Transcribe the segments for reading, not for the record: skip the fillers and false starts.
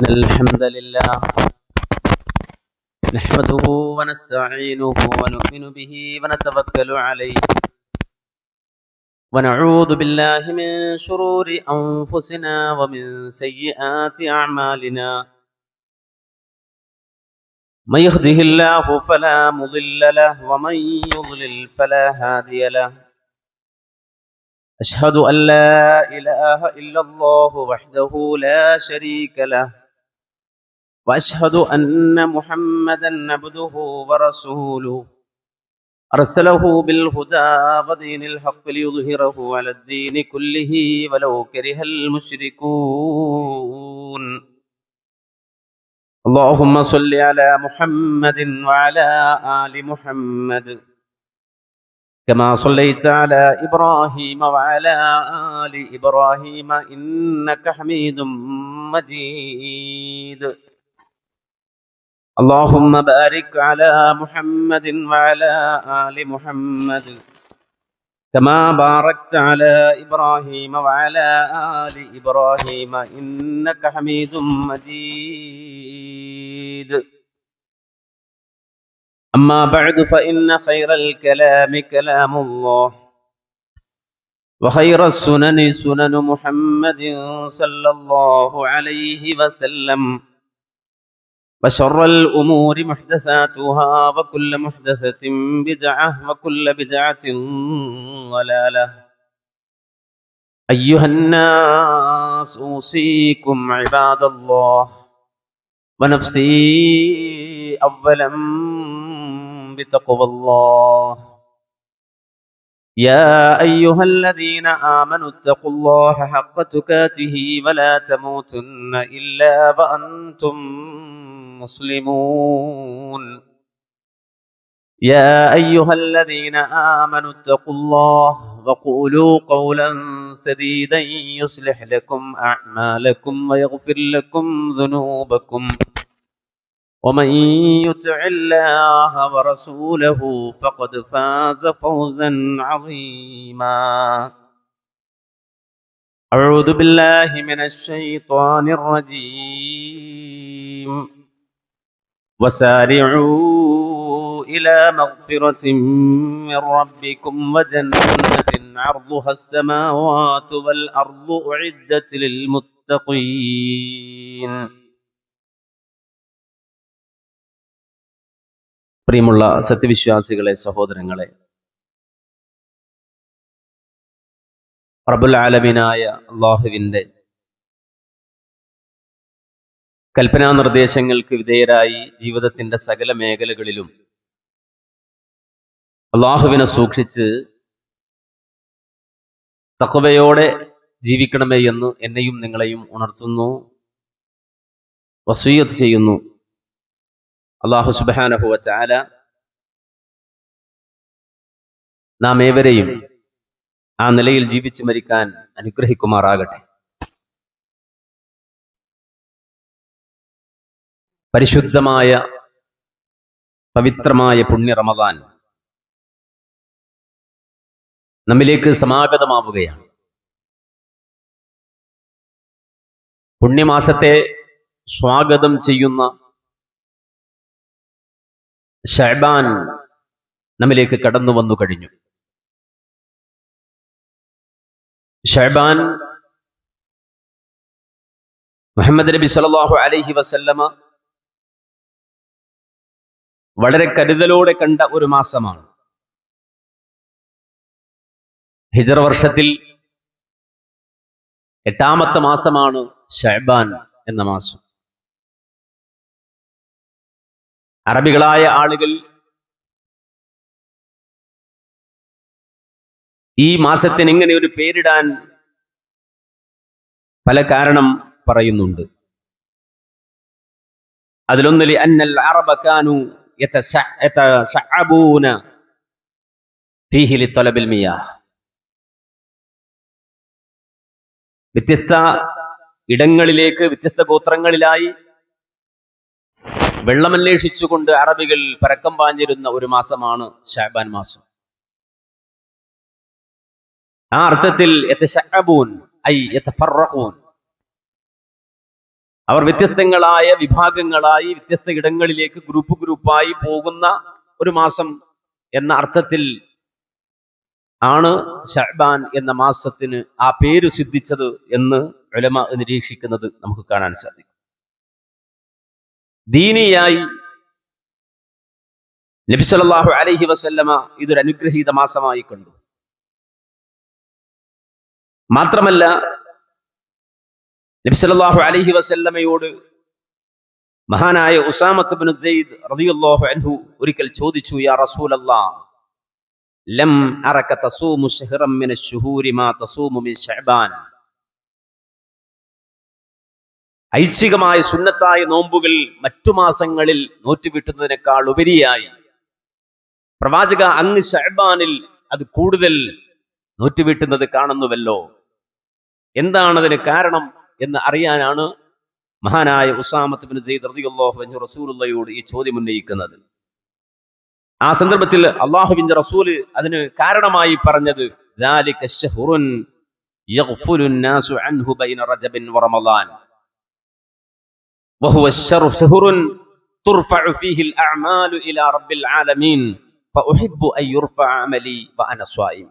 إن الحمد لله نحمده ونستعينه ونؤمن به ونتوكل عليه ونعوذ بالله من شرور أنفسنا ومن سيئات أعمالنا من يهده الله فلا مضل له ومن يضلل فلا هادي له أشهد أن لا إله إلا الله وحده لا شريك له وأشهد أن محمدًا عبده ورسوله أرسله بالهدى ودين الحق ليظهره على الدين كله ولو كره المشركون اللهم صل على محمد وعلى آل محمد كما صليت على إبراهيم وعلى آل إبراهيم إنك حميد مجيد اللهم بارك على محمد وعلى آل محمد كما باركت على إبراهيم وعلى آل إبراهيم إنك حميد مجيد أما بعد فإن خير الكلام كلام الله وخير السنن سنن محمد صلى الله عليه وسلم وشر الأمور محدثاتها وكل محدثة بدعة وكل بدعة ضلالة أيها الناس أوصيكم عباد الله ونفسي أولا بتقوى الله يا أيها الذين آمنوا اتقوا الله حق تقاته ولا تموتن إلا وأنتم مسلمون يا أيها الذين آمنوا اتقوا الله وقولوا قولا سديدا يصلح لكم أعمالكم ويغفر لكم ذنوبكم ومن يطع الله ورسوله فقد فاز فوزا عظيما أعوذ بالله من الشيطان الرجيم وسارعوا إلى مغفرة من ربكم وجنة عرضها السماوات والأرض أعدت للمتقين പ്രിയമുള്ള സത്യവിശ്വാസികളെ, സഹോദരങ്ങളെ, റബ്ബുൽ ആലമീനായ അല്ലാഹുവിൻ്റെ കൽപ്പനാ നിർദ്ദേശങ്ങൾക്ക് വിധേയരായി ജീവിതത്തിൻ്റെ സകല മേഖലകളിലും അല്ലാഹുവിനെ സൂക്ഷിച്ച് തഖ്വയോടെ ജീവിക്കണമേ എന്ന് എന്നെയും നിങ്ങളെയും ഉണർത്തുന്നു, വസിയ്യത്ത് ചെയ്യുന്നു. അല്ലാഹു സുബ്ഹാനഹു വ തആല നാം ഏവരെയും ആ നിലയിൽ ജീവിച്ചു മരിക്കാൻ അനുഗ്രഹിക്കുമാറാകട്ടെ. പരിശുദ്ധമായ പവിത്രമായ പുണ്യ റമദാൻ നമ്മിലേക്ക് സമാഗതമാവുകയാണ്. പുണ്യമാസത്തെ സ്വാഗതം ചെയ്യുന്ന ശഅബാൻ നമ്മിലേക്ക് കടന്നു വന്നു കഴിഞ്ഞു. ശഅബാൻ മുഹമ്മദ് നബി സല്ലല്ലാഹു അലൈഹി വസല്ലമ വളരെ കരുതലോടെ കണ്ട ഒരു മാസമാണ്. ഹിജ്റ വർഷത്തിൽ 8ാമത്തെ മാസമാണ് ശഅബാൻ എന്ന മാസം. അറബികളായ ആളുകൾ ഈ മാസത്തിന് ഇങ്ങനെ ഒരു പേരിടാൻ പല കാരണം പറയുന്നുണ്ട്. അതിലൊന്ന് അന്നൽ അറബ കാനു യതശഅബൂന ഫീഹി ലിതലബിൽ മിയാഹ്. വ്യത്യസ്ത ഇടങ്ങളിലേക്ക് വ്യത്യസ്ത ഗോത്രങ്ങളിലായി വെള്ളമന്വേഷിച്ചുകൊണ്ട് അറബികൾ പരക്കം പാഞ്ഞിരുന്ന ഒരു മാസമാണ് ശഅബാൻ മാസം. ആ അർത്ഥത്തിൽ യതശഅബൂൻ ഐ യതഫറഖൂൻ, അവർ വ്യത്യസ്തങ്ങളായ വിഭാഗങ്ങളായി വ്യത്യസ്ത ഇടങ്ങളിലേക്ക് ഗ്രൂപ്പായി പോകുന്ന ഒരു മാസം എന്ന അർത്ഥത്തിൽ ആണ് ശഅബാൻ എന്ന മാസത്തിന് ആ പേര് സിദ്ധിച്ചത് എന്ന് ഉലമ നിരീക്ഷിക്കുന്നത് നമുക്ക് കാണാൻ സാധിക്കും. ദീനിയായി നബി സല്ലല്ലാഹു അലൈഹി വസല്ലമ ഇതൊരു അനുഗ്രഹീത മാസമായി കണ്ടു. മാത്രമല്ല നബി സല്ലല്ലാഹു അലൈഹി വസല്ലമയോട് മഹാനായ ഉസാമത്ത് ഇബ്നു സെയ്ദ് റളിയല്ലാഹു അൻഹു ഒരിക്കൽ ചോദിച്ചു, യാ റസൂലല്ലാഹ് ലം അറക തസൂമു ശഹ്റൻ മിന അശ്ശുഹൂരി മാ തസൂമു മിൻ ശഅബാൻ. ഐച്ഛികമായ സുന്നത്തായ നോമ്പുകൾ മറ്റു മാസങ്ങളിൽ നോറ്റുവിട്ടുന്നതിനേക്കാൾ ഉപരിയായി പ്രവാചക അങ്ങ് ശഅബാനിൽ അത് കൂടുതൽ നോറ്റുവിട്ടുന്നത് കാണുന്നുവല്ലോ, എന്താണതിന് കാരണം എന്ന് അറിയാനാണ് മഹാനായ ഉസാമത്ത് ഇബ്നു സെയ്ദ് റളിയല്ലാഹു അൻഹു റസൂലുള്ളാഹിയോട് ഈ ചോദ്യം ഉന്നയിക്കുന്നത്. ആ സന്ദർഭത്തിൽ അല്ലാഹുവിന്റെ റസൂല് അതിന് കാരണമായി പറഞ്ഞത് ദാലിക ശഹ്റുൻ യഗ്ഫുലു الناس عنه بين رجب ورمضان وهو شهر ترفع فيه الأعمال إلى رب العالمين فأحب أن يرفع عملي وأنا صائم.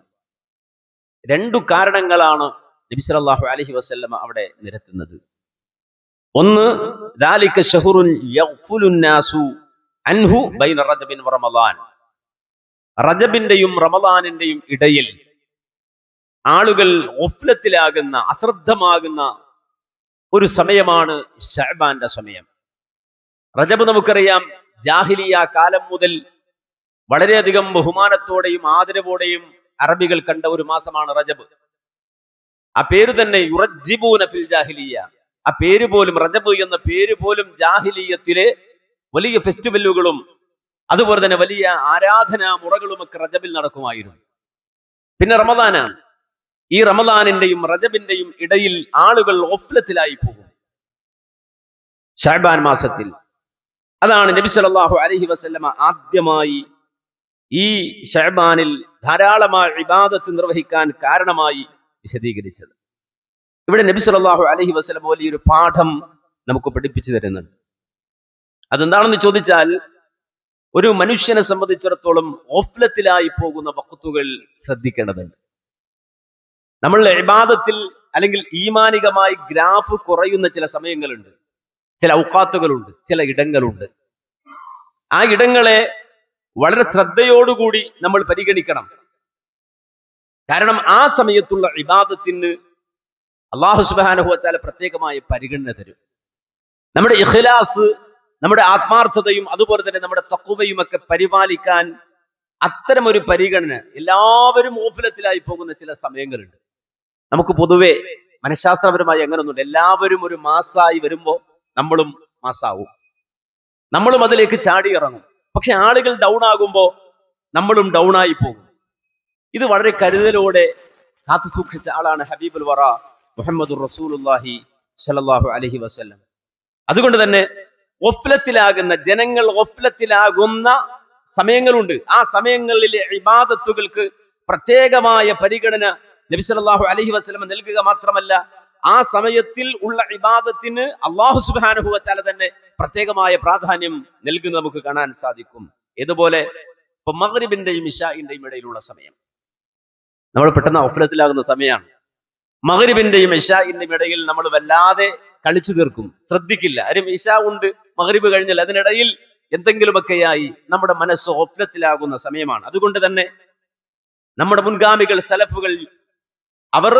രണ്ടു കാരണങ്ങളാണ് നബി സല്ലല്ലാഹു അലൈഹി വസല്ലമ അവിടെ നിരത്തുന്നത്. ഒന്ന്, ദാലിക ശഹ്റുൻ യഗ്ഫുലു الناس അൻഹു ബൈന റജബിൻ വറമളാൻ. റജബിന്റെയും റമളാനിന്റെയും ഇടയിൽ ആളുകൾ ഗഫ്ലത്തിലാകുന്ന, അശ്രദ്ധമാകുന്ന ഒരു സമയമാണ് ശഅബാന്റെ സമയം. റജബ് നമുക്കറിയാം, ജാഹിലിയ കാലം മുതൽ വളരെയധികം ബഹുമാനത്തോടെയും ആദരവോടെയും അറബികൾ കണ്ട ഒരു മാസമാണ് റജബ്. ആ പേര് തന്നെ യുറജ്ജിബൂന ഫിൽ ജാഹിലിയ, ആ പേര് പോലും, റജബ് എന്ന പേര് പോലും ജാഹിലിയത്തിലെ വലിയ ഫെസ്റ്റിവലുകളും അതുപോലെ തന്നെ വലിയ ആരാധനാ മുറകളുമൊക്കെ റജബിൽ നടക്കുമായിരുന്നു. പിന്നെ റമദാനാണ്. ഈ റമദാനിന്റെയും റജബിന്റെയും ഇടയിൽ ആളുകൾ ഗഫ്ലത്തിലായി പോകും ശഅബാൻ മാസത്തിൽ. അതാണ് നബി സല്ലല്ലാഹു അലൈഹി വസല്ലമ ആദ്യമായി ഈ ശഅബാനിൽ ധാരാളമായി ഇബാദത്ത് നിർവഹിക്കാൻ കാരണമായി വിശദീകരിച്ചത്. ഇവിടെ നബി സല്ലല്ലാഹു അലൈഹി വസല്ലമ വലിയൊരു പാഠം നമുക്ക് പഠിപ്പിച്ചു തരുന്നുണ്ട്. അതെന്താണെന്ന് ചോദിച്ചാൽ, ഒരു മനുഷ്യനെ സംബന്ധിച്ചിടത്തോളം ഗഫ്ലത്തിലായി പോകുന്ന വഖ്തുകൾ ശ്രദ്ധിക്കേണ്ടതുണ്ട്. നമ്മളുടെ ഇബാദത്തിൽ അല്ലെങ്കിൽ ഈമാനികമായി ഗ്രാഫ് കുറയുന്ന ചില സമയങ്ങളുണ്ട്, ചില ഔഖാത്തുകളുണ്ട്, ചില ഇടങ്ങളുണ്ട്. ആ ഇടങ്ങളെ വളരെ ശ്രദ്ധയോടുകൂടി നമ്മൾ പരിഗണിക്കണം. കാരണം ആ സമയത്തുള്ള ഇബാദത്തിന് അല്ലാഹു സുബ്ഹാനഹു വ തആല പ്രത്യേകമായ പരിഗണന തരും. നമ്മുടെ ഇഖ്ലാസ്, നമ്മുടെ ആത്മാർത്ഥതയും അതുപോലെ തന്നെ നമ്മുടെ തഖ്വയും ഒക്കെ പരിപാലിക്കാൻ അത്തരം ഒരു പരിഗണന, എല്ലാവരും ഗഫ്ലത്തിലായി പോകുന്ന ചില സമയങ്ങളുണ്ട്. നമുക്ക് പൊതുവെ മനഃശാസ്ത്രപരമായി അങ്ങനൊന്നുണ്ട്. എല്ലാവരും ഒരു മാസായി വരുമ്പോൾ നമ്മളും മാസാവും, നമ്മളും അതിലേക്ക് ചാടി ഇറങ്ങും. പക്ഷെ ആളുകൾ ഡൗൺ ആകുമ്പോൾ നമ്മളും ഡൗൺ ആയി പോകും. ഇത് വളരെ കരുതലോടെ കാത്തു സൂക്ഷിച്ച ആളാണ് ഹബീബുൽ വറ മുഹമ്മദുർ റസൂലുള്ളാഹി സ്വല്ലല്ലാഹു അലൈഹി വസല്ലം. അതുകൊണ്ട് തന്നെ ഗഫ്ലത്തിലാകുന്ന ജനങ്ങൾ, ഗഫ്ലത്തിലാകുന്ന സമയങ്ങളുണ്ട്. ആ സമയങ്ങളിലെ ഇബാദത്തുകൾക്ക് പ്രത്യേകമായ പരിഗണന നബി സല്ലല്ലാഹു അലൈഹി വസല്ലം നൽകുക മാത്രമല്ല, ആ സമയത്തിൽ ഉള്ള ഇബാദത്തിന് അല്ലാഹു സുബ്ഹാനഹു വ തആല തന്നെ പ്രത്യേകമായ പ്രാധാന്യം നൽകുന്നത് നമുക്ക് കാണാൻ സാധിക്കും. ഇതുപോലെ ഇപ്പൊ മഗ്രിബിന്റെയും ഇശാഇന്റെയും ഇടയിലുള്ള സമയം നമ്മൾ പെട്ടെന്ന് ഗഫ്ലത്തിലാകുന്ന സമയമാണ്. മഗ്രിബിന്റെയും ഇശാഇന്റെയും ഇടയിൽ നമ്മൾ വല്ലാതെ കളിച്ചു തീർക്കും, ശ്രദ്ധിക്കില്ല. ആരും ഇശാ ഉണ്ട്, മഗ്രിബ് കഴിഞ്ഞാൽ അതിനിടയിൽ എന്തെങ്കിലുമൊക്കെയായി നമ്മുടെ മനസ്സ് ഗഫ്ലത്തിലാകുന്ന സമയമാണ്. അതുകൊണ്ട് തന്നെ നമ്മുടെ മുൻഗാമികൾ, സലഫുകൾ, അവർ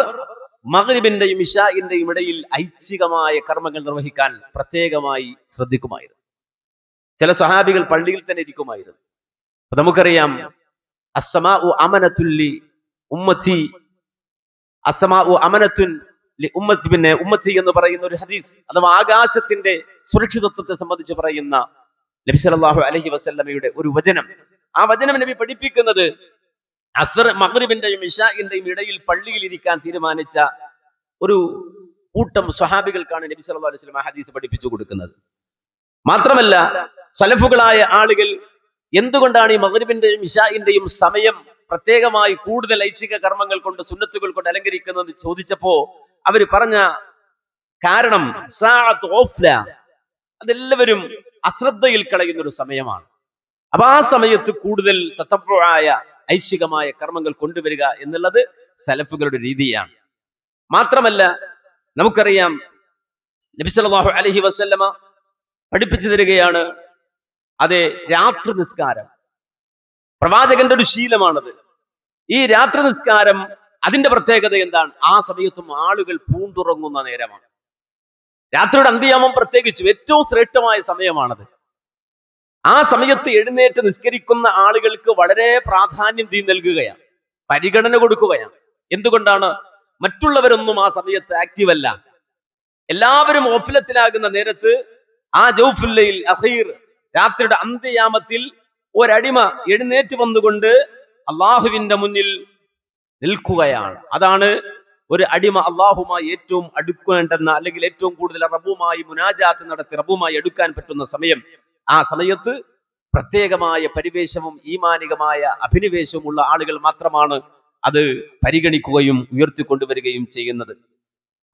മഗ്രിബിന്റെയും ഇശാഇന്റെയും ഇടയിൽ ഐച്ഛികമായ കർമ്മങ്ങൾ നിർവഹിക്കാൻ പ്രത്യേകമായി ശ്രദ്ധിക്കുമായിരുന്നു. ചില സഹാബികൾ പള്ളിയിൽ തന്നെ ഇരിക്കുമായിരുന്നു. അപ്പൊ നമുക്കറിയാം, അസ്സമാഉ അമനത്തുൻ ലി ഉമ്മത്തി, അസ്സമാഉ അമനത്തുൻ ലി ഉമ്മത്തി, പിന്നെ ഉമ്മത്തി എന്ന് പറയുന്ന ഒരു ഹദീസ്, അഥവാ ആകാശത്തിന്റെ സുരക്ഷിതത്വത്തെ സംബന്ധിച്ച് പറയുന്ന നബി സല്ലല്ലാഹു അലൈഹി വസല്ലമയുടെ ഒരു വചനം. ആ വചനം നബി പഠിപ്പിക്കുന്നത് അസ്ർ, മഗ്രിബിന്റെയും ഇശാഇന്റെയും ഇടയിൽ പള്ളിയിൽ ഇരിക്കാൻ തീരുമാനിച്ച ഒരു കൂട്ടം സ്വഹാബികൾക്കാണ് നബി സല്ലല്ലാഹു അലൈഹി വസല്ലം ആ ഹദീസ് പഠിപ്പിച്ചു കൊടുക്കുന്നത്. മാത്രമല്ല, സലഫുകളായ ആളുകൾ എന്തുകൊണ്ടാണ് ഈ മഗ്രിബിന്റെയും ഇശാഇന്റെയും സമയം പ്രത്യേകമായി കൂടുതൽ ഐച്ഛിക കർമ്മങ്ങൾ കൊണ്ട്, സുന്നത്തുകൾ കൊണ്ട് അലങ്കരിക്കുന്നത് ചോദിച്ചപ്പോ അവർ പറഞ്ഞ കാരണം സാഅത്ത് ഓഫ്ല, അതെല്ലാവരും അശ്രദ്ധയിൽ കളയുന്ന ഒരു സമയമാണ്. അപ്പൊ ആ സമയത്ത് കൂടുതൽ തതബ്ബുആയ ഐച്ഛികമായ കർമ്മങ്ങൾ കൊണ്ടുവരിക എന്നുള്ളത് സലഫുകളുടെ രീതിയാണ്. മാത്രമല്ല, നമുക്കറിയാം നബി സല്ലല്ലാഹു അലൈഹി വസല്ലമ പഠിപ്പിച്ചു തരികയാണ്, അതെ, രാത്രി നിസ്കാരം പ്രവാചകന്റെ ഒരു ശീലമാണത്. ഈ രാത്രി നിസ്കാരം അതിന്റെ പ്രത്യേകത എന്താണ്? ആ സമയത്തും ആളുകൾ പൂണ്ടുറങ്ങുന്ന നേരമാണ്. രാത്രിയുടെ അന്ത്യയാമം പ്രത്യേകിച്ചും ഏറ്റവും ശ്രേഷ്ഠമായ സമയമാണത്. ആ സമയത്ത് എഴുന്നേറ്റ് നിസ്കരിക്കുന്ന ആളുകൾക്ക് വളരെ പ്രാധാന്യം നൽകുകയാണ്, പരിഗണന കൊടുക്കുകയാണ്. എന്തുകൊണ്ടാണ്? മറ്റുള്ളവരൊന്നും ആ സമയത്ത് ആക്റ്റീവ് അല്ല. എല്ലാവരും ഓഫിലത്തിലാകുന്ന നേരത്ത് ആ ജൗഫുല്ലയിൽ അഖീർ, രാത്രിയുടെ അന്ത്യയാമത്തിൽ ഒരടിമ എഴുന്നേറ്റ് വന്നുകൊണ്ട് അള്ളാഹുവിന്റെ മുന്നിൽ നിൽക്കുകയാണ്. അതാണ് ഒരു അടിമ അള്ളാഹുമായി ഏറ്റവും അടുക്കേണ്ടെന്ന, അല്ലെങ്കിൽ ഏറ്റവും കൂടുതൽ റബ്ബുമായി മുനാജാത്ത് നടത്തി റബ്ബുമായി അടുക്കാൻ പറ്റുന്ന സമയം. ആ സമയത്ത് പ്രത്യേകമായ പരിവേശവും ഈമാനികമായ അഭിനിവേശവും ഉള്ള ആളുകൾ മാത്രമാണ് അത് പരിഗണിക്കുകയും ഉയർത്തിക്കൊണ്ടുവരികയും ചെയ്യുന്നത്.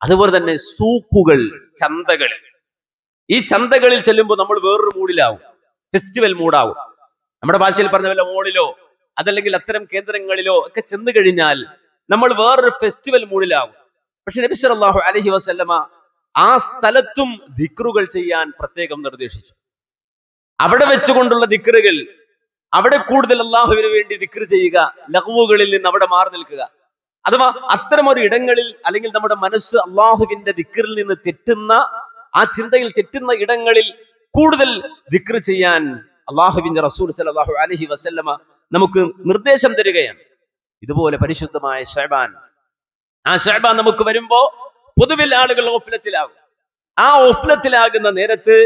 അതുപോലെ തന്നെ സൂക്കുകൾ, ചന്തകൾ, ഈ ചന്തകളിൽ ചെല്ലുമ്പോൾ നമ്മൾ വേറൊരു മൂഡിലാവും, ഫെസ്റ്റിവൽ മൂഡാവും. നമ്മുടെ ഭാഷയിൽ പറഞ്ഞ പോലെ മോളിലോ അതല്ലെങ്കിൽ അത്തരം കേന്ദ്രങ്ങളിലോ ഒക്കെ ചെന്ന് കഴിഞ്ഞാൽ നമ്മൾ വേറൊരു ഫെസ്റ്റിവൽ മൂഡിലാവും. പക്ഷെ നബി സല്ലല്ലാഹു അലൈഹി വസല്ലമ ആ സ്ഥലത്തും ദിക്റുകൾ ചെയ്യാൻ പ്രത്യേകം നിർദ്ദേശിച്ചു. അവിടെ വെച്ചുകൊണ്ടുള്ള ദിക്റുകൾ, അവിടെ കൂടുതൽ അള്ളാഹുവിന് വേണ്ടി ദിക്ർ ചെയ്യുക, ലഗ്വുകളിൽ നിന്ന് അവിടെ മാറി നിൽക്കുക. അഥവാ അത്തരമൊരു ഇടങ്ങളിൽ, അല്ലെങ്കിൽ നമ്മുടെ മനസ്സ് അള്ളാഹുവിന്റെ ദിക്റിൽ നിന്ന് തെറ്റുന്ന, ആ ചിന്തയിൽ തെറ്റുന്ന ഇടങ്ങളിൽ കൂടുതൽ ദിക്ർ ചെയ്യാൻ അള്ളാഹുവിന്റെ റസൂൽ സല്ലല്ലാഹു അലൈഹി വസല്ലമ നമുക്ക് നിർദ്ദേശം തരികയാണ്. ഇതുപോലെ പരിശുദ്ധമായ ശഅബാൻ, ആ ശഅബാൻ നമുക്ക് വരുമ്പോ പൊതുവിൽ ആളുകൾ ഓഫ്ലത്തിലാകും. ആ ഓഫ്ലത്തിലാകുന്ന നേരത്ത്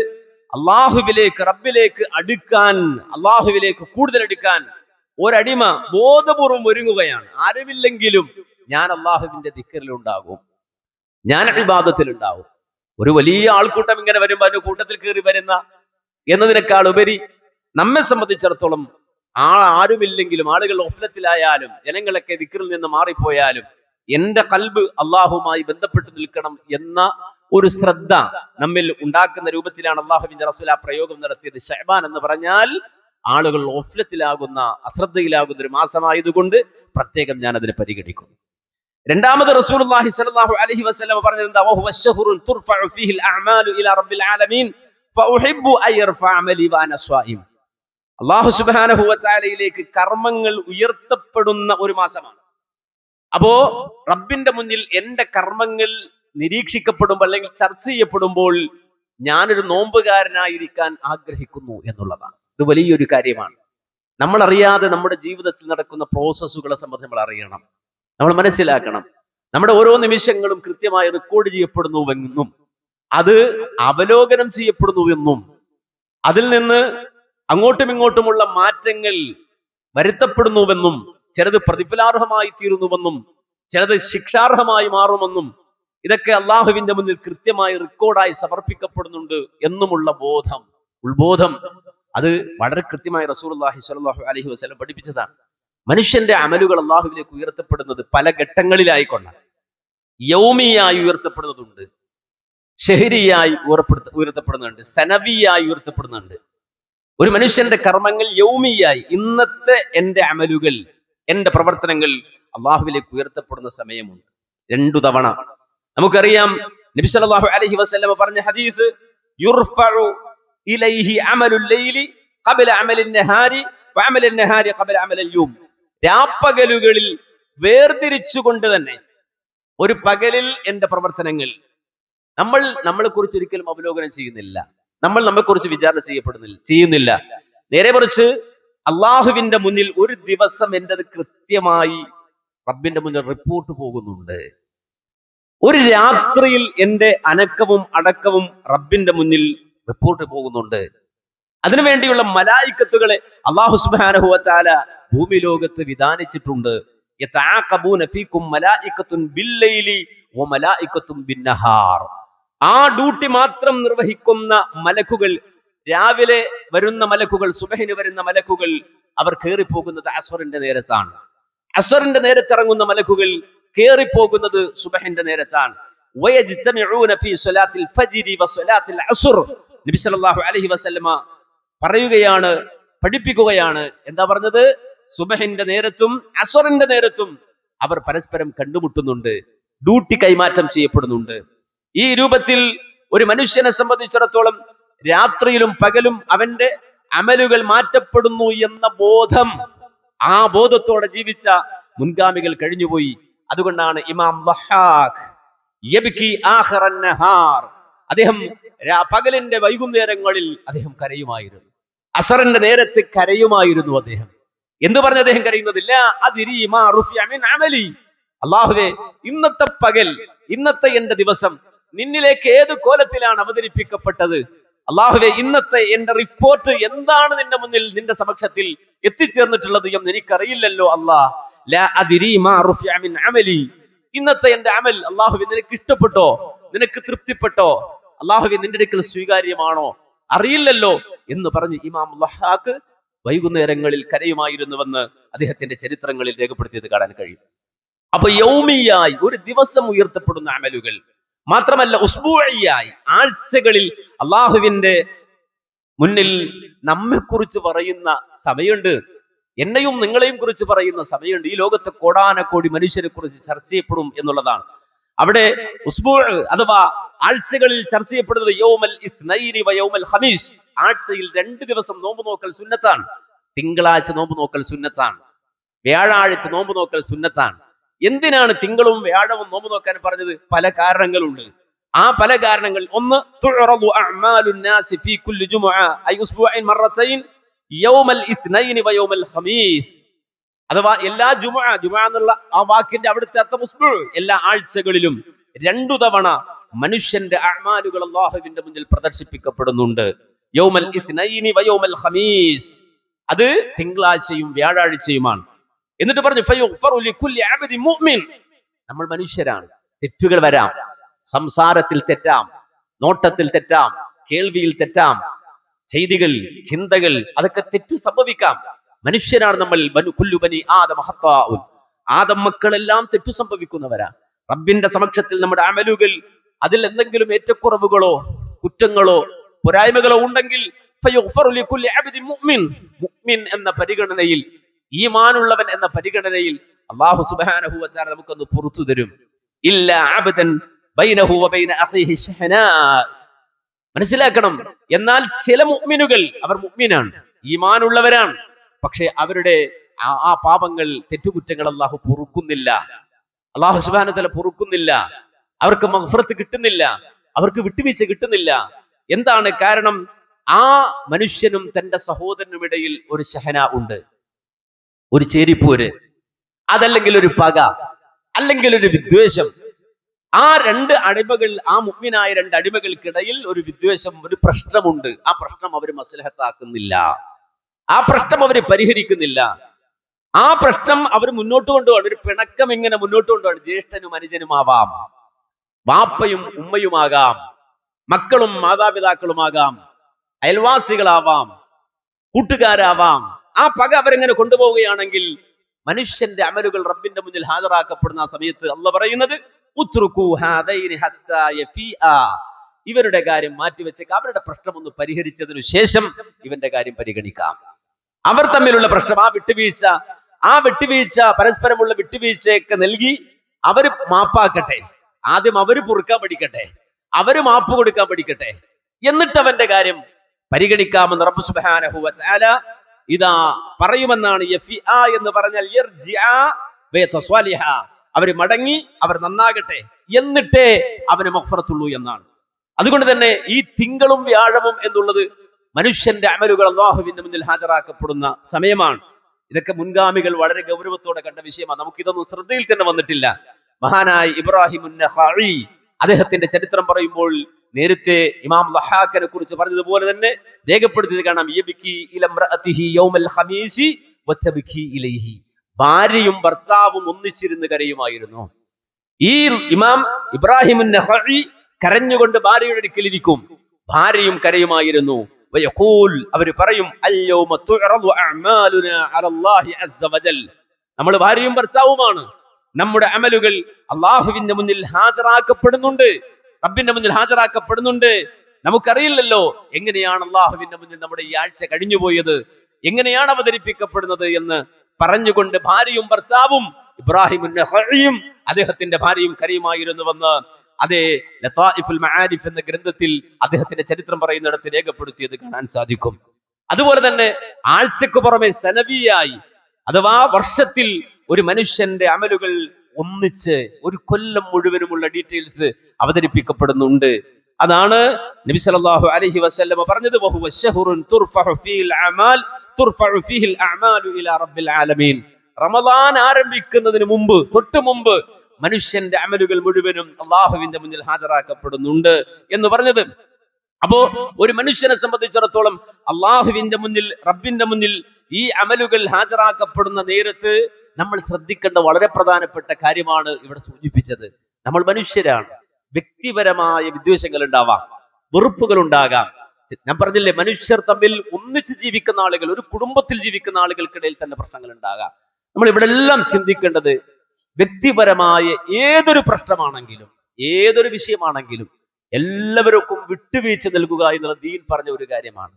അള്ളാഹുവിലേക്ക്, റബ്ബിലേക്ക് അടുക്കാൻ, അള്ളാഹുവിലേക്ക് കൂടുതൽ അടുക്കാൻ ഒരടിമ ബോധപൂർവം ഒരുങ്ങുകയാണ്. ആരുമില്ലെങ്കിലും ഞാൻ അള്ളാഹുവിന്റെ ദിക്റിലുണ്ടാകും, ഞാൻ ഇബാദത്തിലുണ്ടാകും. ഒരു വലിയ ആൾക്കൂട്ടം ഇങ്ങനെ വരുമ്പോ അതിന്റെ കൂട്ടത്തിൽ കയറി വരുന്ന എന്നതിനേക്കാൾ ഉപരി നമ്മെ സംബന്ധിച്ചിടത്തോളം ആരുമില്ലെങ്കിലും, ആളുകൾ ഓഫ്ലത്തിലായാലും, ജനങ്ങളൊക്കെ ദിക്റിൽ നിന്ന് മാറിപ്പോയാലും എന്റെ ഖൽബ് അള്ളാഹുമായി ബന്ധപ്പെട്ട് നിൽക്കണം എന്ന ഒരു ശ്രദ്ധ നമ്മിൽ ഉണ്ടാക്കുന്ന രൂപത്തിലാണ് അള്ളാഹുവിന്റെ റസൂൽ ആ പ്രയോഗം നടത്തിയത്. ശഅബാൻ എന്ന് പറഞ്ഞാൽ ആളുകൾ ഓഫ്ലത്തിലാകുന്ന, അശ്രദ്ധയിലാകുന്ന ഒരു മാസമായതുകൊണ്ട് പ്രത്യേകം ഞാൻ അതിനെ പരിഗണിക്കുന്നു. രണ്ടാമത് റസൂലുള്ളാഹി സ്വല്ലല്ലാഹു അലൈഹി വസല്ലം പറഞ്ഞത് എന്താ? വഹുവ അശ്ശഹ്റു തുർഫഉ ഫീഹിൽ അഅമാലു ഇലാ റബ്ബിൽ ആലമീൻ ഫഉഹിബ്ബു അൻ യർഫഅ അമലി വഅന സ്വായിം. അല്ലാഹു സുബ്ഹാനഹു വ തആലയിലേക്ക് കർമ്മങ്ങൾ ഉയർത്തപ്പെടുന്ന ഒരു മാസമാണ്. അപ്പോ റബ്ബിന്റെ മുന്നിൽ എന്റെ കർമ്മങ്ങൾ നിരീക്ഷിക്കപ്പെടുമ്പോൾ, അല്ലെങ്കിൽ ചർച്ച ചെയ്യപ്പെടുമ്പോൾ ഞാനൊരു നോമ്പുകാരനായിരിക്കാൻ ആഗ്രഹിക്കുന്നു എന്നുള്ളതാണ്. ഇത് വലിയൊരു കാര്യമാണ്. നമ്മൾ അറിയാതെ നമ്മുടെ ജീവിതത്തിൽ നടക്കുന്ന പ്രോസസ്സുകളെ സംബന്ധിച്ച് നമ്മൾ അറിയണം, നമ്മൾ മനസ്സിലാക്കണം. നമ്മുടെ ഓരോ നിമിഷങ്ങളും കൃത്യമായി റെക്കോർഡ് ചെയ്യപ്പെടുന്നുവെന്നും അത് അവലോകനം ചെയ്യപ്പെടുന്നുവെന്നും അതിൽ നിന്ന് അങ്ങോട്ടും ഇങ്ങോട്ടുമുള്ള മാറ്റങ്ങൾ വരുത്തപ്പെടുന്നുവെന്നും ചിലത് പ്രതിഫലാർഹമായി തീരുന്നുവെന്നും ചിലത് ശിക്ഷാർഹമായി മാറുമെന്നും ഇതൊക്കെ അള്ളാഹുവിന്റെ മുന്നിൽ കൃത്യമായി റെക്കോർഡായി സമർപ്പിക്കപ്പെടുന്നുണ്ട് എന്നുമുള്ള ബോധം, ഉൾബോധം, അത് വളരെ കൃത്യമായി റസൂലുള്ളാഹി സ്വല്ലല്ലാഹു അലൈഹി വസല്ലം പഠിപ്പിച്ചതാണ്. മനുഷ്യന്റെ അമലുകൾ അള്ളാഹുവിലേക്ക് ഉയർത്തപ്പെടുന്നത് പല ഘട്ടങ്ങളിലായിക്കൊണ്ടാണ്. യൗമിയായി ഉയർത്തപ്പെടുന്നതുണ്ട്, ഷഹരിയായി ഉയർത്തപ്പെടുന്നുണ്ട്, സനവിയായി ഉയർത്തപ്പെടുന്നുണ്ട്. ഒരു മനുഷ്യന്റെ കർമ്മങ്ങൾ യൗമിയായി, ഇന്നത്തെ എന്റെ അമലുകൾ, എന്റെ പ്രവർത്തനങ്ങൾ അള്ളാഹുവിലേക്ക് ഉയർത്തപ്പെടുന്ന സമയമുണ്ട്. 2 തവണ. നമുക്കറിയാം നബി സല്ലല്ലാഹു അലൈഹി വസല്ലം പറഞ്ഞ ഹദീസ്, യുർഫഉ ഇലൈഹി അമലുൽ ലൈലി ഖബല അമലിൻ നഹാരി വഅമലുൻ നഹാരി ഖബല അമലിൽ യൗം. രാപ്പകലുകളിൽ വേർതിരിച്ചുകൊണ്ട് തന്നെ ഒരു പകലിൽ എന്റെ പ്രവർത്തനങ്ങൾ, നമ്മൾ നമ്മളെക്കുറിച്ച് ഒരിക്കലും അവലോകനം ചെയ്യുന്നില്ല, നമ്മൾ നമ്മെക്കുറിച്ച് വിചാരണ ചെയ്യുന്നില്ല. നേരെ മറിച്ച് അള്ളാഹുവിന്റെ മുന്നിൽ ഒരു ദിവസം എന്റേത് കൃത്യമായി റബ്ബിന്റെ മുന്നിൽ റിപ്പോർട്ട് പോകുന്നുണ്ട്. ഒരു രാത്രിയിൽ എന്റെ അനക്കവും അടക്കവും റബ്ബിന്റെ മുന്നിൽ റിപ്പോർട്ട് പോകുന്നുണ്ട്. അതിനുവേണ്ടിയുള്ള മലായിക്കത്തുകളെ അല്ലാഹു സുബ്ഹാനഹു വ തആല ഭൂമി ലോകത്ത് വിധാനിച്ചിട്ടുണ്ട്. യതആഖബൂന ഫീകും മലായികത്തുൻ ബില്ലൈലി വ മലായികത്തുൻ ബിന്നഹാർ. ആ ഡ്യൂട്ടി മാത്രം നിർവഹിക്കുന്ന മലക്കുകൾ, രാവിലെ വരുന്ന മലക്കുകൾ, സുബഹിന് വരുന്ന മലക്കുകൾ, അവർ കയറിപ്പോകുന്നത് അസ്റിന്റെ നേരത്താണ്. അസ്റിന്റെ നേരത്ത് ഇറങ്ങുന്ന മലക്കുകൾ കയറിപ്പോകുന്നത് സുബഹിന്റെ നേരത്താണ്. വയജ്തമിഊന ഫീ സ്വലാത്തിൽ ഫജ്രി വസ്വലാത്തിൽ അസ്ർ. നബി സല്ലല്ലാഹു അലൈഹി വസല്ലമ പറയുകയാണ്, പഠിപ്പിക്കുകയാണ്. എന്താ പറഞ്ഞത്? സുബഹിന്റെ നേരത്തും അസ്റിന്റെ നേരത്തും അവർ പരസ്പരം കണ്ടുമുട്ടുന്നുണ്ട്, ഡ്യൂട്ടി കൈമാറ്റം ചെയ്യപ്പെടുന്നുണ്ട്. ഈ രൂപത്തിൽ ഒരു മനുഷ്യനെ സംബന്ധിച്ചിടത്തോളം രാത്രിയിലും പകലും അവന്റെ അമലുകൾ മാറ്റപ്പെടുന്നു എന്ന ബോധം, ആ ബോധത്തോടെ ജീവിച്ച മുൻഗാമികൾ കഴിഞ്ഞുപോയി. അതുകൊണ്ടാണ് ഇമാം ദഹ്ഹാഖ് യബ്കി ആഖിറൻ നഹാർ, അദ്ദേഹം പകലിന്റെ വൈകുന്നേരങ്ങളിൽ അദ്ദേഹം കരയുമായിരുന്നു, അസറിന്റെ നേരത്ത് കരയുമായിരുന്നു. അദ്ദേഹം എന്ത് പറഞ്ഞ അദ്ദേഹം കരയുന്നതില്ല? അല്ലാഹുവേ, ഇന്നത്തെ പകൽ, ഇന്നത്തെ എന്റെ ദിവസം നിന്നിലേക്ക് ഏത് കോലത്തിലാണ് അവതരിപ്പിക്കപ്പെട്ടത്? അല്ലാഹുവേ, ഇന്നത്തെ എന്റെ റിപ്പോർട്ട് എന്താണ് നിന്റെ മുന്നിൽ, നിന്റെ സമക്ഷത്തിൽ എത്തിച്ചേർന്നിട്ടുള്ളത് എന്ന് എനിക്കറിയില്ലല്ലോ അല്ലാഹ്. ഇന്നത്തെ എന്റെ അമൽ അല്ലാഹുവേ നിനക്ക് ഇഷ്ടപ്പെട്ടോ, നിനക്ക് തൃപ്തിപ്പെട്ടോ, അല്ലാഹുവേ നിന്റെ അടുക്കൽ സ്വീകാര്യമാണോ, അറിയില്ലല്ലോ എന്ന് പറഞ്ഞു ഇമാം ദഹ്ഹാഖ് വൈകുന്നേരങ്ങളിൽ കരയുമായിരുന്നുവെന്ന് അദ്ദേഹത്തിന്റെ ചരിത്രങ്ങളിൽ രേഖപ്പെടുത്തിയത് കാണാൻ കഴിയും. അപ്പൊ യൗമിയായി ഒരു ദിവസം ഉയർത്തപ്പെടുന്ന അമലുകൾ മാത്രമല്ല, ഉസ്ബൂഇയായി ആഴ്ചകളിൽ അള്ളാഹുവിന്റെ മുന്നിൽ നമ്മെക്കുറിച്ച് പറയുന്ന സമയമുണ്ട്, എന്നെയും നിങ്ങളെയും കുറിച്ച് പറയുന്ന സമയമുണ്ട്. ഈ ലോകത്തെ കോടാനക്കോടി മനുഷ്യരെ കുറിച്ച് ചർച്ച ചെയ്യപ്പെടും എന്നുള്ളതാണ്. അവിടെ ഉസ്ബൂഅ് അഥവാ ആഴ്ചകളിൽ ചർച്ച ചെയ്യപ്പെടുന്നത് യൗമൽ ഇത്നൈനി വ യൗമൽ ഖമീസ്. ആഴ്ചയിൽ 2 ദിവസം നോമ്പ് നോക്കൽ സുന്നത്താണ്. തിങ്കളാഴ്ച നോമ്പ് നോക്കൽ സുന്നത്താണ്, വ്യാഴാഴ്ച നോമ്പ് നോക്കൽ സുന്നത്താണ്. എന്തിനാണ് തിങ്കളും വ്യാഴവും നോമ്പ് നോക്കാൻ പറഞ്ഞത്? പല കാരണങ്ങളുണ്ട്. ആ പല കാരണങ്ങൾ, ഒന്ന്, തുഅറദു അഅ്മാലുൻ നാസി ഫീ കുല്ലി ജുമുഅ ഐ ഉസ്ബൂഇൻ മറത്തൈൻ യൗമൽ ഇത്നൈനി വ യൗമൽ ഖമീസ്. അഥവാ എല്ലാ ജുമുഅ എന്നുള്ള ആ വാക്കിന്റെ അവിടുത്തെ അർത്ഥം ഉസ്ബൂ, എല്ലാ ആഴ്ചകളിലും 2 തവണ മനുഷ്യന്റെ അഅ്മാലുകൾ അല്ലാഹുവിന്റെ മുന്നിൽ പ്രദർശിപ്പിക്കപ്പെടുന്നുണ്ട്. യൗമൽ ഇത്നൈനി വ യൗമൽ ഖമീസ്, അത് തിങ്കളാഴ്ചയും വ്യാഴാഴ്ചയുമാണ്. എന്നിട്ട് പറഞ്ഞു ഫയുഗ്ഫറു ലികുല്ലി അബ്ദിൻ മുഅ്മിൻ. നമ്മൾ മനുഷ്യരാണ്, തെറ്റുകൾ വരാം, സംസാരത്തിൽ തെറ്റാം, നോട്ടത്തിൽ തെറ്റാം, കേൾവിയിൽ തെറ്റാം, ചെയ്തികൾ, ചിന്തകൾ, അതൊക്കെ തെറ്റ് സംഭവിക്കാം. മനുഷ്യരാണ് നമ്മൾ. കുല്ലു ബനി ആദം ഖത്താഉൻ, ആദം മക്കളെല്ലാം തെറ്റു സംഭവിക്കുന്നവരാ. റബ്ബിന്റെ സമക്ഷത്തിൽ നമ്മുടെ അമലുകൾ, അതിൽ എന്തെങ്കിലും ഏറ്റക്കുറവുകളോ കുറ്റങ്ങളോ പോരായ്മകളോ ഉണ്ടെങ്കിൽ ഫയുഗ്ഫറു ലികുല്ലി അബ്ദിൻ മുഅ്മിൻ, മുഅ്മിൻ എന്ന പരിഗണനയിൽ, ഈമാനുള്ളവൻ എന്ന പരിഗണനയിൽ അല്ലാഹു സുബ്ഹാനഹു വ തആല നമുക്കൊന്ന് പുറത്തു തരും. ഇല്ലാ അബ്ദൻ ബൈനഹു വ ബൈന അഖീഹി ശഹനാ. മനസ്സിലാക്കണം. എന്നാൽ ചില മുഅ്മിനുകൾ, അവർ മുഅ്മിനാണ്, ഈമാനുള്ളവരാണ്, പക്ഷെ അവരുടെ ആ പാപങ്ങൾ, തെറ്റുകുറ്റങ്ങൾ അല്ലാഹു പൊറുക്കുന്നില്ല, അല്ലാഹു സുബ്ഹാനഹു വ തആല പൊറുക്കുന്നില്ല, അവർക്ക് മഗ്ഫിറത്ത് കിട്ടുന്നില്ല, അവർക്ക് വിട്ടുവീഴ്ച കിട്ടുന്നില്ല. എന്താണ് കാരണം? ആ മനുഷ്യനും തന്റെ സഹോദരനും ഇടയിൽ ഒരു ശഹന ഉണ്ട്, ഒരു ചേരിപ്പോര്, അതല്ലെങ്കിൽ ഒരു പക, അല്ലെങ്കിൽ ഒരു വിദ്വേഷം. ആ 2 അടിമകൾ, ആ മുഅ്മിനായ 2 അടിമകൾക്കിടയിൽ ഒരു വിദ്വേഷം, ഒരു പ്രശ്നമുണ്ട്. ആ പ്രശ്നം അവർ മസ്ലഹത്താക്കുന്നില്ല, ആ പ്രശ്നം അവർ പരിഹരിക്കുന്നില്ല, ആ പ്രശ്നം അവർ മുന്നോട്ട് കൊണ്ടുപോകാൻ, ഒരു പിണക്കം ഇങ്ങനെ മുന്നോട്ട് കൊണ്ടുപോകാൻ. ജ്യേഷ്ഠനും അനുജനുമാവാം, വാപ്പയും ഉമ്മയുമാകാം, മക്കളും മാതാപിതാക്കളുമാകാം, അയൽവാസികളാവാം, കൂട്ടുകാരാവാം. ആ പക അവരെങ്ങനെ കൊണ്ടുപോവുകയാണെങ്കിൽ മനുഷ്യന്റെ അമലുകൾ റബ്ബിന്റെ മുന്നിൽ ഹാജരാക്കപ്പെടുന്ന ആ സമയത്ത് അല്ലാഹു പറയുന്നത് ഉത്റുകൂ ഹാദൈനി ഹത്താ യഫീആ, ഇവരുടെ കാര്യം മാറ്റിവെച്ചേക്ക്, അവരുടെ പ്രശ്നം ഒന്ന് പരിഹരിച്ചതിനു ശേഷം ഇവന്റെ കാര്യം പരിഗണിക്കാം. അവർ തമ്മിലുള്ള പ്രശ്നം, ആ വിട്ടുവീഴ്ച പരസ്പരമുള്ള വിട്ടുവീഴ്ചയൊക്കെ നൽകി അവര് മാപ്പാക്കട്ടെ. ആദ്യം അവര് പൊറുക്കാൻ പഠിക്കട്ടെ, അവര് മാപ്പ് കൊടുക്കാൻ പഠിക്കട്ടെ, എന്നിട്ട് അവന്റെ കാര്യം പരിഗണിക്കാമെന്ന് റബ്ബ് സുബ്ഹാനഹു വ തആല ഇതാ പറയുമെന്നാണ്. യഫീആ എന്ന് പറഞ്ഞാൽ യർജിഅ വയതസ്വലിഹ, അവര് മടങ്ങി, അവർ നന്നാകട്ടെ, എന്നിട്ടേ അവന് മഗ്ഫിറത്തുള്ളൂ എന്നാണ്. അതുകൊണ്ട് തന്നെ ഈ തിങ്കളും വ്യാഴവും എന്നുള്ളത് മനുഷ്യന്റെ അമലുകൾ അല്ലാഹുവിന്റെ മുന്നിൽ ഹാജരാക്കപ്പെടുന്ന സമയമാണ്. ഇതൊക്കെ മുൻഗാമികൾ വളരെ ഗൗരവത്തോടെ കണ്ട വിഷയമാണ്. നമുക്കിതൊന്നും ശ്രദ്ധയിൽ തന്നെ വന്നിട്ടില്ല. മഹാനായ ഇബ്രാഹിം അൻ-നഖഈ അദ്ദേഹത്തിന്റെ ചരിത്രം പറയുമ്പോൾ നേരത്തെ ഇമാം ദഹ്ഹാഖിനെ കുറിച്ച് പറഞ്ഞതുപോലെ തന്നെ രേഖപ്പെടുത്തിയത് കാണാം. യബ്കി ഇല ഇംറഅതിഹി യൗമൽ ഖമീസി വതബ്കി ഇലൈഹി, ഭാര്യയും ഭർത്താവും ഒന്നിച്ചിരുന്ന് കരയുമായിരുന്നു. ഈ ഇമാം ഇബ്രാഹിം അൻ-നഖഈ കരഞ്ഞുകൊണ്ട് ഭാര്യയുടെ അടുക്കലിരിക്കും, ഭാര്യയും കരയുമായിരുന്നു. വയഖൂൽ, അവർ പറയും, അൽയൗമ തുഅറദു അഅ്മാലുനാ അലല്ലാഹി അസ്സ വജൽ, നമ്മൾ ഭാര്യയും ഭർത്താവുമാണ്, നമ്മുടെ അമലുകൾ അള്ളാഹുവിന്റെ മുന്നിൽ ഹാജരാക്കപ്പെടുന്നുണ്ട്, റബ്ബിന്റെ മുന്നിൽ ഹാജരാക്കപ്പെടുന്നുണ്ട്. നമുക്കറിയില്ലല്ലോ എങ്ങനെയാണ് അള്ളാഹുവിന്റെ മുന്നിൽ നമ്മുടെ ഈ ആഴ്ച കഴിഞ്ഞുപോയത്, എങ്ങനെയാണ് അവതരിപ്പിക്കപ്പെടുന്നത് എന്ന് പറഞ്ഞുകൊണ്ട് ഭാര്യയും ഭർത്താവും ഇബ്രാഹിം നഖഈയും അദ്ദേഹത്തിന്റെ ഭാര്യയും കരീമായിരുന്നുവെന്ന് അതേ ലതായിഫുൽ മആരിഫ് എന്ന ഗ്രന്ഥത്തിൽ അദ്ദേഹത്തിന്റെ ചരിത്രം പറയുന്നിടത്ത് രേഖപ്പെടുത്തിയത് കാണാൻ സാധിക്കും. അതുപോലെ തന്നെ ആഴ്ചക്ക് പുറമെ സനവിയായി അഥവാ വർഷത്തിൽ ഒരു മനുഷ്യന്റെ അമലുകൾ ഒന്നിച്ച് ഒരു കൊല്ലം മുഴുവനുമുള്ള ഡീറ്റെയിൽസ് അവതരിപ്പിക്കപ്പെടുന്നുണ്ട്. അതാണ് നബി സല്ലല്ലാഹു അലൈഹി വസല്ലം പറഞ്ഞത്, വഹുവ ശഹ്റുൻ തുർഫഉ ഫീഹിൽ അഅമാൽ തുർഫഉ ഫീഹിൽ അഅമാലു ഇലാ റബ്ബിൽ ആലമീൻ. റമദാൻ ആരംഭിക്കുന്നതിന് മുമ്പ്, തൊട്ടു മുമ്പ് മനുഷ്യന്റെ അമലുകൾ മുഴുവനും അള്ളാഹുവിന്റെ മുന്നിൽ ഹാജരാക്കപ്പെടുന്നുണ്ട് എന്ന് പറഞ്ഞത്. അപ്പോ ഒരു മനുഷ്യനെ സംബന്ധിച്ചിടത്തോളം അള്ളാഹുവിന്റെ മുന്നിൽ, റബ്ബിന്റെ മുന്നിൽ ഈ അമലുകൾ ഹാജരാക്കപ്പെടുന്ന നേരത്ത് നമ്മൾ ശ്രദ്ധിക്കേണ്ട വളരെ പ്രധാനപ്പെട്ട കാര്യമാണ് ഇവിടെ സൂചിപ്പിച്ചത്. നമ്മൾ മനുഷ്യരാണ്, വ്യക്തിപരമായ വിദ്വേഷങ്ങൾ ഉണ്ടാവാം, വെറുപ്പുകൾ ഉണ്ടാകാം. ഞാൻ പറഞ്ഞില്ലേ, മനുഷ്യർ തമ്മിൽ ഒന്നിച്ച് ജീവിക്കുന്ന ആളുകൾ, ഒരു കുടുംബത്തിൽ ജീവിക്കുന്ന ആളുകൾക്കിടയിൽ തന്നെ പ്രശ്നങ്ങൾ ഉണ്ടാകാം. നമ്മൾ ഇവിടെ എല്ലാം ചിന്തിക്കേണ്ടത് വ്യക്തിപരമായ ഏതൊരു പ്രശ്നമാണെങ്കിലും, ഏതൊരു വിഷയമാണെങ്കിലും എല്ലാവർക്കും വിട്ടുവീഴ്ച നൽകുക എന്നുള്ള ദീൻ പറഞ്ഞ ഒരു കാര്യമാണ്.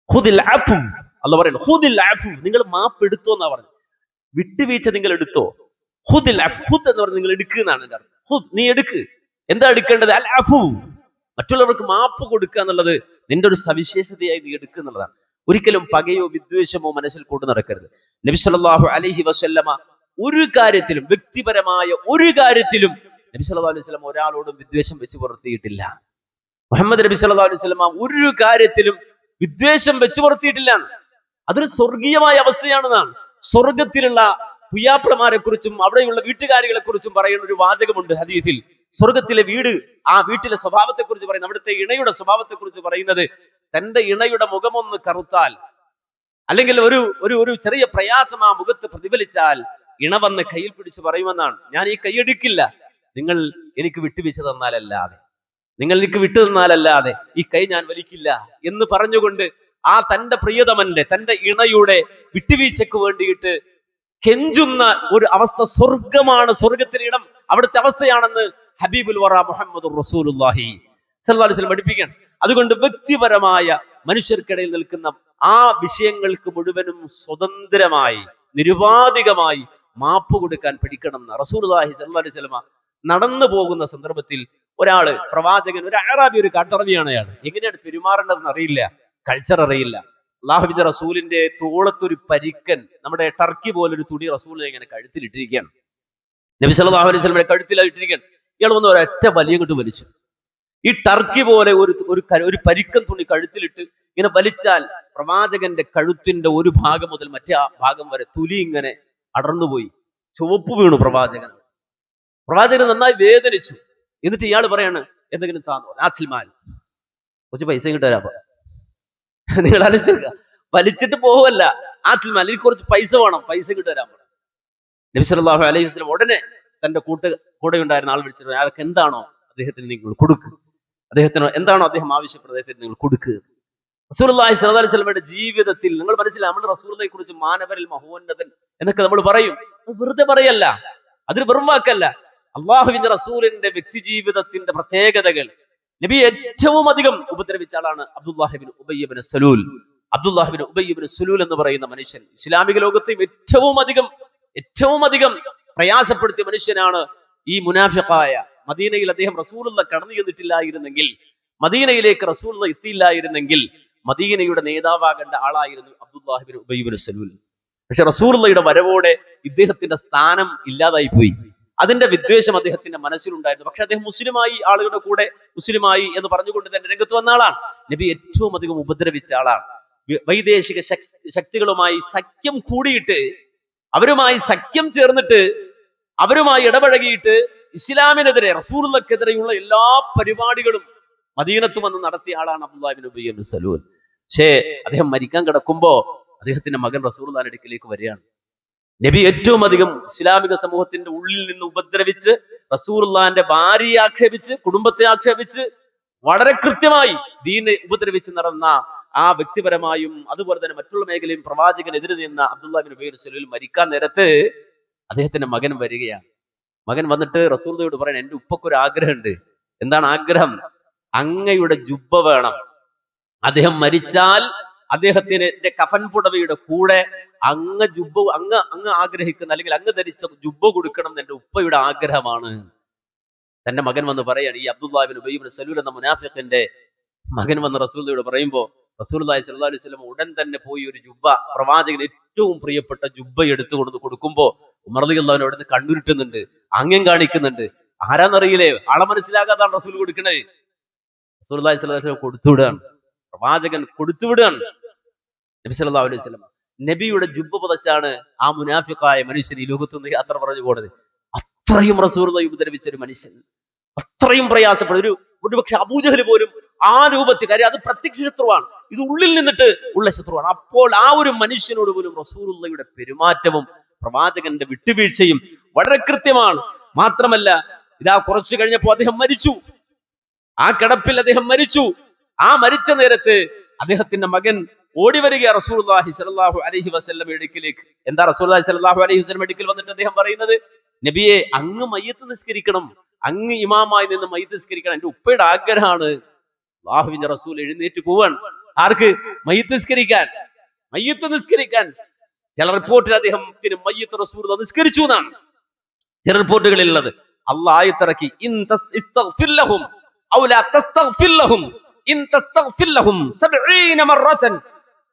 ഖുദിൽ അഫു, അല്ലാഹു പറയുന്നു ഖുദിൽ അഫു, നിങ്ങൾ മാപ്പ് എടുത്തോ എന്നാ പറഞ്ഞു. വിട്ടുവീഴ്ച നിങ്ങൾ എടുത്തോ. ഖുദിൽ അഫു, ഖുദ് എന്ന് പറഞ്ഞാൽ നിങ്ങൾ എടുക്കുക എന്നാണ് എൻ്റെ അർത്ഥം. ഖുദ്, നീ എടുക്ക്. എന്താ എടുക്കേണ്ടത്? അൽ അഫു, മറ്റുള്ളവർക്ക് മാപ്പ് കൊടുക്കുക എന്നുള്ളത് നിന്റെ ഒരു സവിശേഷതയായി നീ എടുക്കുക എന്നുള്ളതാണ്. ഒരിക്കലും പകയോ വിദ്വേഷമോ മനസ്സിൽ കൊണ്ടു നടക്കരുത്. നബി സല്ലല്ലാഹു അലൈഹി വസല്ലമ ഒരു കാര്യത്തിലും, വ്യക്തിപരമായ ഒരു കാര്യത്തിലും നബി സല്ലല്ലാഹു അലൈഹി വസല്ലം ഒരാളോടും വിദ്വേഷം വെച്ച് പുലർത്തിയിട്ടില്ല. മുഹമ്മദ് നബി സല്ലല്ലാഹു അലൈഹി വസല്ലം ഒരു കാര്യത്തിലും വിദ്വേഷം വെച്ച് പുലർത്തിയിട്ടില്ല. അതൊരു സ്വർഗീയമായ അവസ്ഥയാണെന്നാണ്. സ്വർഗത്തിലുള്ള പുയ്യാപ്പിളമാരെ കുറിച്ചും അവിടെയുള്ള വീട്ടുകാരികളെ കുറിച്ചും പറയുന്ന ഒരു വാചകമുണ്ട് ഹദീസിൽ. സ്വർഗത്തിലെ വീട്, ആ വീട്ടിലെ സ്വഭാവത്തെ കുറിച്ച് പറയുന്നത്, അവിടുത്തെ ഇണയുടെ സ്വഭാവത്തെ കുറിച്ച് പറയുന്നത്, തന്റെ ഇണയുടെ മുഖമൊന്ന് കറുത്താൽ അല്ലെങ്കിൽ ഒരു ചെറിയ പ്രയാസം ആ മുഖത്ത് പ്രതിഫലിച്ചാൽ ഇണ വന്ന് കയ്യിൽ പിടിച്ച് പറയുമെന്നാണ്, ഞാൻ ഈ കൈയെടുക്കില്ല, നിങ്ങൾ എനിക്ക് വിട്ടുവീഴ്ച തന്നാലല്ലാതെ, നിങ്ങൾ എനിക്ക് വിട്ടു തന്നാലല്ലാതെ ഈ കൈ ഞാൻ വലിക്കില്ല എന്ന് പറഞ്ഞുകൊണ്ട് ആ തന്റെ പ്രിയതമന്റെ, തന്റെ ഇണയുടെ വിട്ടുവീഴ്ചക്ക് വേണ്ടിയിട്ട് കെഞ്ചുന്ന ഒരു അവസ്ഥ സ്വർഗമാണ്, സ്വർഗത്തിലെ ഇടം അവിടുത്തെ അവസ്ഥയാണെന്ന് ഹബീബുൽ വറ മുഹമ്മദുർ റസൂലുള്ളാഹി സ്വല്ലല്ലാഹു അലൈഹി വസല്ലം പഠിപ്പിക്കുകയാണ്. അതുകൊണ്ട് വ്യക്തിപരമായ മനുഷ്യർക്കിടയിൽ നിൽക്കുന്ന ആ വിഷയങ്ങൾക്ക് മുഴുവനും സ്വതന്ത്രമായി, നിരുപാധികമായി മാപ്പ് കൊടുക്കാൻ പഠിക്കണം എന്ന് റസൂലുള്ളാഹി സ്വല്ലല്ലാഹു അലൈഹി വസല്ലം നടന്നു പോകുന്ന സന്ദർഭത്തിൽ ഒരാള്, പ്രവാചകൻ, ഒരു അറാബി, ഒരു കാട്ടറബിയാണ് അയാൾ. എങ്ങനെയാണ് പെരുമാറേണ്ടതെന്ന് അറിയില്ല, കൾച്ചർ അറിയില്ല. അള്ളാഹുവിന്റെ റസൂലിന്റെ തോളത്തൊരു പരിക്കൻ, നമ്മുടെ ടർക്കി പോലൊരു തുണി റസൂലിനെ ഇങ്ങനെ കഴുത്തിലിട്ടിരിക്കുകയാണ്. നബി സല്ലല്ലാഹു അലൈഹി വസല്ലമയുടെ കഴുത്തിലിട്ടിരിക്കുകയാണ്. ഇയാൾ വന്ന് ഒരൊറ്റ വലിയ കൊണ്ട് വലിച്ചു. ഈ ടർക്കി പോലെ ഒരു പരിക്കൻ തുണി കഴുത്തിലിട്ട് ഇങ്ങനെ വലിച്ചാൽ പ്രവാചകന്റെ കഴുത്തിന്റെ ഒരു ഭാഗം മുതൽ മറ്റേ ആ ഭാഗം വരെ തൊലി ഇങ്ങനെ അടർന്നുപോയി, ചുവപ്പ് വീണു. പ്രവാചകൻ നന്നായി വേദനിച്ചു. എന്നിട്ട് ഇയാൾ പറയാണ്, എന്തെങ്കിലും താന്നോ, ആച്ചിൽമാൻ കുറച്ച് പൈസ ഇങ്ങോട്ട് തരാം. നിങ്ങൾ ആലോചിക്കുക, വലിച്ചിട്ട് പോവല്ല, ആച്ചിൽമാൻ എനിക്ക് കുറച്ച് പൈസ വേണം, പൈസ ഇങ്ങോട്ട് തരാൻ പറഞ്ഞു. നബി സല്ലല്ലാഹു അലൈഹി വസല്ലം ഉടനെ തന്റെ കൂടെ ഉണ്ടായിരുന്ന ആൾ വിളിച്ചിട്ട്, അയാൾക്ക് എന്താണോ അദ്ദേഹത്തിന് നിങ്ങൾ കൊടുക്കുക, അദ്ദേഹത്തിന് എന്താണോ അദ്ദേഹം ആവശ്യപ്പെടുന്നത് അദ്ദേഹത്തിന് നിങ്ങൾ കൊടുക്കുക. റസൂലുള്ളാഹി സ്വല്ലല്ലാഹു അലൈഹി വസല്ലമയുടെ ജീവിതത്തിൽ നിങ്ങൾ മനസ്സിലായി, നമ്മൾ റസൂലിനെ കുറിച്ച് മാനവരിൽ മഹോന്നതൻ എന്നൊക്കെ നമ്മൾ പറയും, വെറുതെ പറയല്ല, അതൊരു വെറും വാക്കല്ല. അള്ളാഹുവിന്റെ റസൂലിന്റെ വ്യക്തി ജീവിതത്തിന്റെ പ്രത്യേകതകൾ നബി ഏറ്റവും അധികം ഉപദ്രവിച്ച ആളാണ് അബ്ദുല്ലാഹിബ്നു ഉബയ്യ് ഇബ്നു സലൂൽ. അബ്ദുല്ലാഹിബ്നു ഉബയ്യ് ഇബ്നു സലൂൽ എന്ന് പറയുന്ന മനുഷ്യൻ ഇസ്ലാമിക ലോകത്തെ ഏറ്റവും അധികം പ്രയാസപ്പെടുത്തിയ മനുഷ്യനാണ് ഈ മുനാഫിഖായ. മദീനയിൽ അദ്ദേഹം റസൂലുള്ള കടന്നു ചെന്നിട്ടില്ലായിരുന്നെങ്കിൽ, മദീനയിലേക്ക് റസൂലുള്ള എത്തിയില്ലായിരുന്നെങ്കിൽ മദീനയുടെ നേതാവാകേണ്ട ആളായിരുന്നു അബ്ദുല്ലാഹിബ്നു ഉബയ്യ് ഇബ്നു സലൂൽ. പക്ഷെ റസൂലുള്ളയുടെ വരവോടെ ഇദ്ദേഹത്തിന്റെ സ്ഥാനം ഇല്ലാതായി പോയി. അതിന്റെ വിദ്വേഷം അദ്ദേഹത്തിന്റെ മനസ്സിലുണ്ടായിരുന്നു. പക്ഷെ അദ്ദേഹം മുസ്ലിമായി, ആളുകളുടെ കൂടെ മുസ്ലിമായി എന്ന് പറഞ്ഞുകൊണ്ട് തന്നെ രംഗത്ത് വന്ന ആളാണ്. നബി ഏറ്റവും അധികം ഉപദ്രവിച്ച ആളാണ്. വൈദേശിക ശക്തികളുമായി സഖ്യം കൂടിയിട്ട്, അവരുമായി സഖ്യം ചേർന്നിട്ട്, അവരുമായി ഇടപഴകിയിട്ട് ഇസ്ലാമിനെതിരെ, റസൂലുള്ളാഹിക്കെതിരെയുള്ള എല്ലാ പരിപാടികളും മദീനത്ത് വന്ന് നടത്തിയ ആളാണ് അബ്ദുല്ലാഹിബ്നു ഉബയ്യ് ഇബ്നു സലൂൽ. പക്ഷേ അദ്ദേഹം മരിക്കാൻ കിടക്കുമ്പോ അദ്ദേഹത്തിന്റെ മകൻ റസൂലുള്ളാഹിന്റെ അടുക്കലേക്ക് വരികയാണ്. നബി ഏറ്റവും അധികം ഇസ്ലാമിക സമൂഹത്തിന്റെ ഉള്ളിൽ നിന്ന് ഉപദ്രവിച്ച്, റസൂലുള്ളാഹിന്റെ ഭാര്യയെ ആക്ഷേപിച്ച്, കുടുംബത്തെ ആക്ഷേപിച്ച്, വളരെ കൃത്യമായി ദീനെ ഉപദ്രവിച്ച് നടന്ന ആ വ്യക്തിപരമായും അതുപോലെ തന്നെ മറ്റുള്ള മേഖലയും പ്രവാചകനെതിരെ നിന്ന അബ്ദുല്ലാഹിബ്നു ഉബയ്യ് ഇബ്നു സലൂൽ മരിക്കാൻ നേരത്ത് അദ്ദേഹത്തിന്റെ മകൻ വരികയാണ്. മകൻ വന്നിട്ട് റസൂലുള്ളാഹിയോട് പറയണം, എന്റെ ഉപ്പക്കൊരു ആഗ്രഹമുണ്ട്. എന്താണ് ആഗ്രഹം? അങ്ങയുടെ ജുബ്ബ വേണം. അദ്ദേഹം മരിച്ചാൽ അദ്ദേഹത്തിന്റെ കഫൻ പുടവയുടെ കൂടെ അങ്ങ് ആഗ്രഹിക്കുന്ന അല്ലെങ്കിൽ അങ്ങ് ധരിച്ച ജുബ്ബ കൊടുക്കണം എന്ന് എന്റെ ഉപ്പയുടെ ആഗ്രഹമാണ്. തന്റെ മകൻ വന്ന് പറയാണ്. ഈ അബ്ദുല്ലാഹ് ഇബ്നു ഉബയ്യ് ഇബ്നു സലൂൽ എന്ന മുനാഫിഖിന്റെ മകൻ വന്ന് റസൂലുള്ളാഹിയോട് പറയുമ്പോൾ റസൂലുള്ളാഹി സ്വല്ലല്ലാഹു അലൈഹി വസല്ലം ഉടൻ തന്നെ പോയി ഒരു ജുബ്ബ, പ്രവാചകന് ഏറ്റവും പ്രിയപ്പെട്ട ജുബ്ബ എടുത്തു കൊടുക്കുമ്പോ ഉമർ റളിയല്ലാഹു അൻഹു അവിടുന്ന് കണ്ണുരുട്ടുന്നുണ്ട്, ആംഗ്യം കാണിക്കുന്നുണ്ട്. ആരാന്നറിയില്ലേ? ആളെ മനസ്സിലാകാതാണ് റസൂൽ കൊടുക്കണത്. റസൂലുള്ളാഹി സ്വല്ലല്ലാഹു അലൈഹി വസല്ലം കൊടുത്തുവിടുകയാണ്. പ്രവാചകൻ കൊടുത്തുവിടുകയാണ്. നബി സല്ലല്ലാഹു അലൈഹി വസല്ലം നബിയുടെ ജുബ്ബ പുതച്ചാണ് ആ മുനാഫിഖായ മനുഷ്യൻ ഈ ലോകത്ത് നിന്ന് യാത്ര പറഞ്ഞു പോണത്. അത്രയും റസൂലുള്ളാഹി ഉപദ്രവിച്ച ഒരു മനുഷ്യൻ, അത്രയും പ്രയാസപ്പെടും. ഒരുപക്ഷെ അബൂജഹൽ പോലും ആ രൂപത്തിൽ, കാര്യം അത് പ്രത്യക്ഷ ശത്രുവാണ്, ഇത് ഉള്ളിൽ നിന്നിട്ട് ഉള്ള ശത്രുവാണ്. അപ്പോൾ ആ ഒരു മനുഷ്യനോട് പോലും റസൂലുള്ളാഹിയുടെ പെരുമാറ്റവും പ്രവാചകന്റെ വിട്ടുവീഴ്ചയും വളരെ കൃത്യമാണ്. മാത്രമല്ല, ഇതാ കുറച്ചു കഴിഞ്ഞപ്പോൾ അദ്ദേഹം മരിച്ചു. ആ കിടപ്പിൽ അദ്ദേഹം മരിച്ചു. ആ മരിച്ച നേരത്ത് അദ്ദേഹത്തിന്റെ മകൻ ഓടി വരിക റസൂലുള്ളാഹി സ്വല്ലല്ലാഹു അലൈഹി വസല്ലമയുടെ അടുക്കിലേക്ക്. എന്താ റസൂലുള്ളാഹി സ്വല്ലല്ലാഹു അലൈഹി വസല്ലമയുടെ അടുക്കൽ വന്നിട്ട് അദ്ദേഹം പറയുന്നത്? നബിയെ, അങ്ങ് മയ്യത്ത് നിസ്കരിക്കണം, അങ്ങ് ഇമാമായി നിന്ന് മയ്യത്ത് നിസ്കരിക്കണം, എന്റെ ഉപ്പയുടെ ആഗ്രഹമാണ്. അല്ലാഹുവിന്റെ റസൂൽ എഴുന്നേറ്റ് പോവാൻ. ആർക്ക്? മയ്യത്ത് നിസ്കരിക്കാൻ. ചില റിപ്പോർട്ടിൽ അദ്ദേഹത്തിന് മയ്യത്ത് റസൂൽ നിസ്കരിച്ചു എന്നാണ് ചില റിപ്പോർട്ടുകളിൽ ഉള്ളത്. അല്ലാഹ് ആയത്തിറക്കി, ഇൻ തസ്തഗ്ഫിർ ലഹും ഔ ലാ തസ്തഗ്ഫിർ ലഹും ഇൻ തസ്തഗ്ഫിർ ലഹും 70 മററതൻ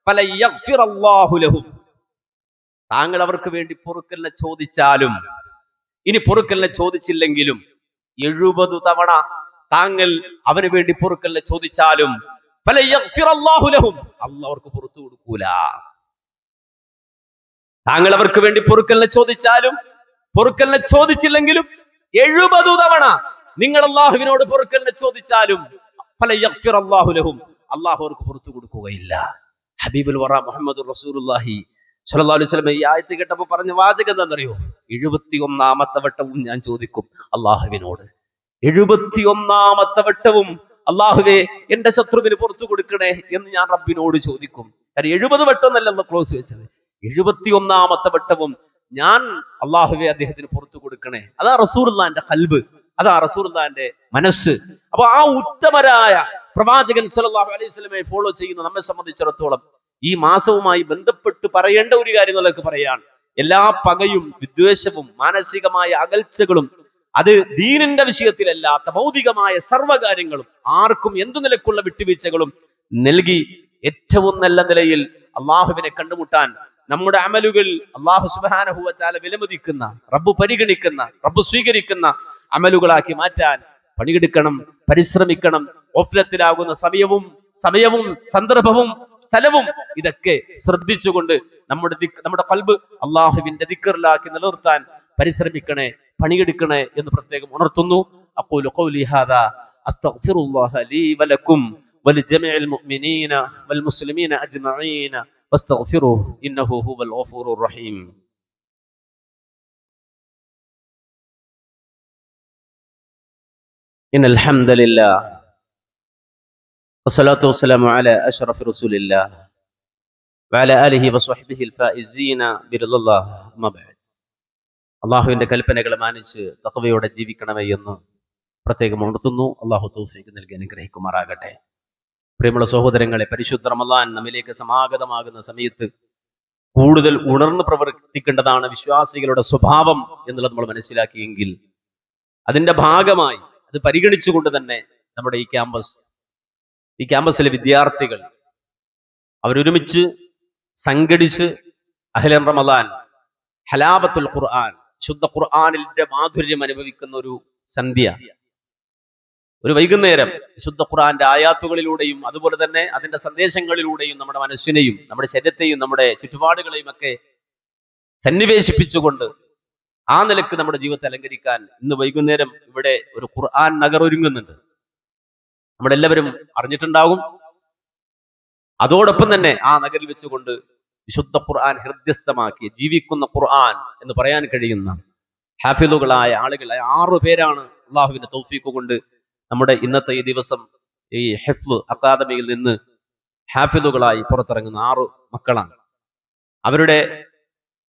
ഫലൻ യഗ്ഫിർ അല്ലാഹു ലഹും. താങ്കൾ അവർക്ക് വേണ്ടി പൊറുക്കലിനെ ചോദിച്ചാലും, ഇനി പൊറുക്കലിനെ ചോദിച്ചില്ലെങ്കിലും 70 തവണ താങ്കൾ അവന് വേണ്ടി പൊറുക്കലിനെ ചോദിച്ചാലും ഫലൻ യഗ്ഫിർ അല്ലാഹു ലഹും, അല്ലാഹു അവർക്ക് പുറത്തു കൊടുക്കൂല. താങ്കൾ അവർക്ക് വേണ്ടി പൊറുക്കലിനെ ചോദിച്ചാലും പൊറുക്കലിനെ ചോദിച്ചില്ലെങ്കിലും 70 തവണ നിങ്ങൾ അല്ലാഹുവിനോട് പൊറുക്കലിനെ ചോദിച്ചാലും ഫലൻ യഗ്ഫിർ അല്ലാഹു ലഹും, അല്ലാഹു അവർക്ക് പുറത്തു കൊടുക്കുകയില്ല. ഹബീബുൽ വറ മുഹമ്മദുർ റസൂലുള്ളാഹി സ്വല്ലല്ലാഹു അലൈഹി വസല്ലം ഈ ആയത്ത് കേട്ടപ്പോൾ പറഞ്ഞ വാചകം എന്താണെന്നറിയോ? 71ാമത്തെ വട്ടവും ഞാൻ ചോദിക്കും അല്ലാഹുവിനോട്, 71ാമത്തെ വട്ടവും അല്ലാഹുവേ എന്റെ ശത്രുവിന് പുറത്തു കൊടുക്കണേ എന്ന് ഞാൻ റബ്ബിനോട് ചോദിക്കും. കാരണം 70 വട്ടം എന്നല്ല ക്ലോസ് വെച്ചത്, 71ാമത്തെ വട്ടവും ഞാൻ അല്ലാഹുവേ അദ്ദേഹത്തിന് പുറത്തു കൊടുക്കണേ. അതാ റസൂലുള്ളാഹിന്റെ ഖൽബ്, അതാ റസൂലുള്ളാഹിന്റെ മനസ്സ്. അപ്പൊ ആ ഉത്തമരായ പ്രവാചകൻ സ്വല്ലല്ലാഹു അലൈഹി വസല്ലമയെ ഫോളോ ചെയ്യുന്ന നമ്മെ സംബന്ധിച്ചിടത്തോളം ഈ മാസവുമായി ബന്ധപ്പെട്ട് പറയേണ്ട ഒരു കാര്യം നിങ്ങൾക്ക് പറയാൻ, എല്ലാ പകയും വിദ്വേഷവും മാനസികമായ അകൽച്ചകളും അത് ദീനിന്റെ വിഷയത്തിലല്ലാത്ത ഭൗതികമായ സർവ്വകാര്യങ്ങളും ആർക്കും എന്തു നിലക്കുള്ള വിട്ടുവീഴ്ചകളും നൽകി ഏറ്റവും നല്ല നിലയിൽ അള്ളാഹുവിനെ കണ്ടുമുട്ടാൻ നമ്മുടെ അമലുകൾ അള്ളാഹു സുബ്ഹാനഹു വ തആല വിലമതിക്കുന്ന, റബ്ബ് പരിഗണിക്കുന്ന, റബ്ബ് സ്വീകരിക്കുന്ന അമലുകളാക്കി മാറ്റാൻ പണിയെടുക്കണം, പരിശ്രമിക്കണം. ഓഫ്ലത്തിലാകുന്ന സമയവും സന്ദർഭവും സ്ഥലവും ഇതൊക്കെ ശ്രദ്ധിച്ചുകൊണ്ട് നമ്മുടെ ഖൽബ് അള്ളാഹുവിന്റെ ദിക്റിലാക്കി നിലനിർത്താൻ പരിശ്രമിക്കണേ, പണിയെടുക്കണേ എന്ന് പ്രത്യേകം ഉണർത്തുന്നു. അഖൂലു ഖൗലി ഹാദാ അസ്തഗ്ഫിറുല്ലാഹ ലീ വലക്കും വലിജമീഇൽ മുഅ്മിനീന വൽ മുസ്ലിമീന അജ്മഈന വസ്തഗ്ഫിറുഹു ഇന്നഹു ഹുവൽ ഗഫൂറുർ റഹീം. ഇന്നൽ ഹംദലില്ലാഹ് വസ്സലാത്തു വസ്സലാമു അലാ അശ്റഫി റസൂലില്ലാഹ് വഅലാ ആലിഹി വസ്വഹ്ബിഹിൽ ഫായിസീന ബിറിദല്ലാഹ് അമ്മാ ബഅദ്. അള്ളാഹുവിന്റെ കൽപ്പനകളെ മാനിച്ച് തഖ്വയോടെ ജീവിക്കണമേ എന്ന് പ്രത്യേകം ഉണർത്തുന്നു. അള്ളാഹു തൗഫീഖ് നൽകി അനുഗ്രഹിക്കുമാറാകട്ടെ. പ്രിയമുള്ള സഹോദരങ്ങളെ, പരിശുദ്ധ റമളാൻ നമ്മിലേക്ക് സമാഗതമാകുന്ന സമയത്ത് കൂടുതൽ ഉണർന്ന് പ്രവർത്തിക്കേണ്ടതാണ് വിശ്വാസികളുടെ സ്വഭാവം എന്നുള്ളത് നമ്മൾ മനസ്സിലാക്കിയെങ്കിൽ അതിന്റെ ഭാഗമായി അത് പരിഗണിച്ചുകൊണ്ട് തന്നെ നമ്മുടെ ഈ ക്യാമ്പസിലെ വിദ്യാർത്ഥികൾ അവരൊരുമിച്ച് സംഘടിച്ച് അഹ്ലൻ റമളാൻ ഹലാബത്തുൽ ഖുർആൻ, ശുദ്ധ ഖുർആനിന്റെ മാധുര്യം അനുഭവിക്കുന്ന ഒരു സന്ധ്യ, ഒരു വൈകുന്നേരം ശുദ്ധ ഖുർആന്റെ ആയാത്തുകളിലൂടെയും അതുപോലെ തന്നെ അതിന്റെ സന്ദേശങ്ങളിലൂടെയും നമ്മുടെ മനസ്സിനെയും നമ്മുടെ ശരീരത്തെയും നമ്മുടെ ചുറ്റുപാടുകളെയും ഒക്കെ സന്നിവേശിപ്പിച്ചുകൊണ്ട് ആ നിലക്ക് നമ്മുടെ ജീവിതത്തെ അലങ്കരിക്കാൻ ഇന്ന് വൈകുന്നേരം ഇവിടെ ഒരു ഖുർആൻ നഗർ ഒരുങ്ങുന്നുണ്ട്. നമ്മളെല്ലാവരും അറിഞ്ഞിട്ടുണ്ടാകും. അതോടൊപ്പം തന്നെ ആ നഗരിൽ വെച്ചുകൊണ്ട് വിശുദ്ധ ഖുർആൻ ഹൃദ്യസ്ഥമാക്കി ജീവിക്കുന്ന ഖുർആൻ എന്ന് പറയാൻ കഴിയുന്ന ഹാഫിളുകളായ ആളുകൾ 6 പേരാണ് അള്ളാഹുവിന്റെ തൗഫീഖ് കൊണ്ട് നമ്മുടെ ഇന്നത്തെ ഈ ദിവസം ഈ ഹിഫ്ള് അക്കാദമിയിൽ നിന്ന് ഹാഫിളുകളായി പുറത്തിറങ്ങുന്ന 6 മക്കളാണ്. അവരുടെ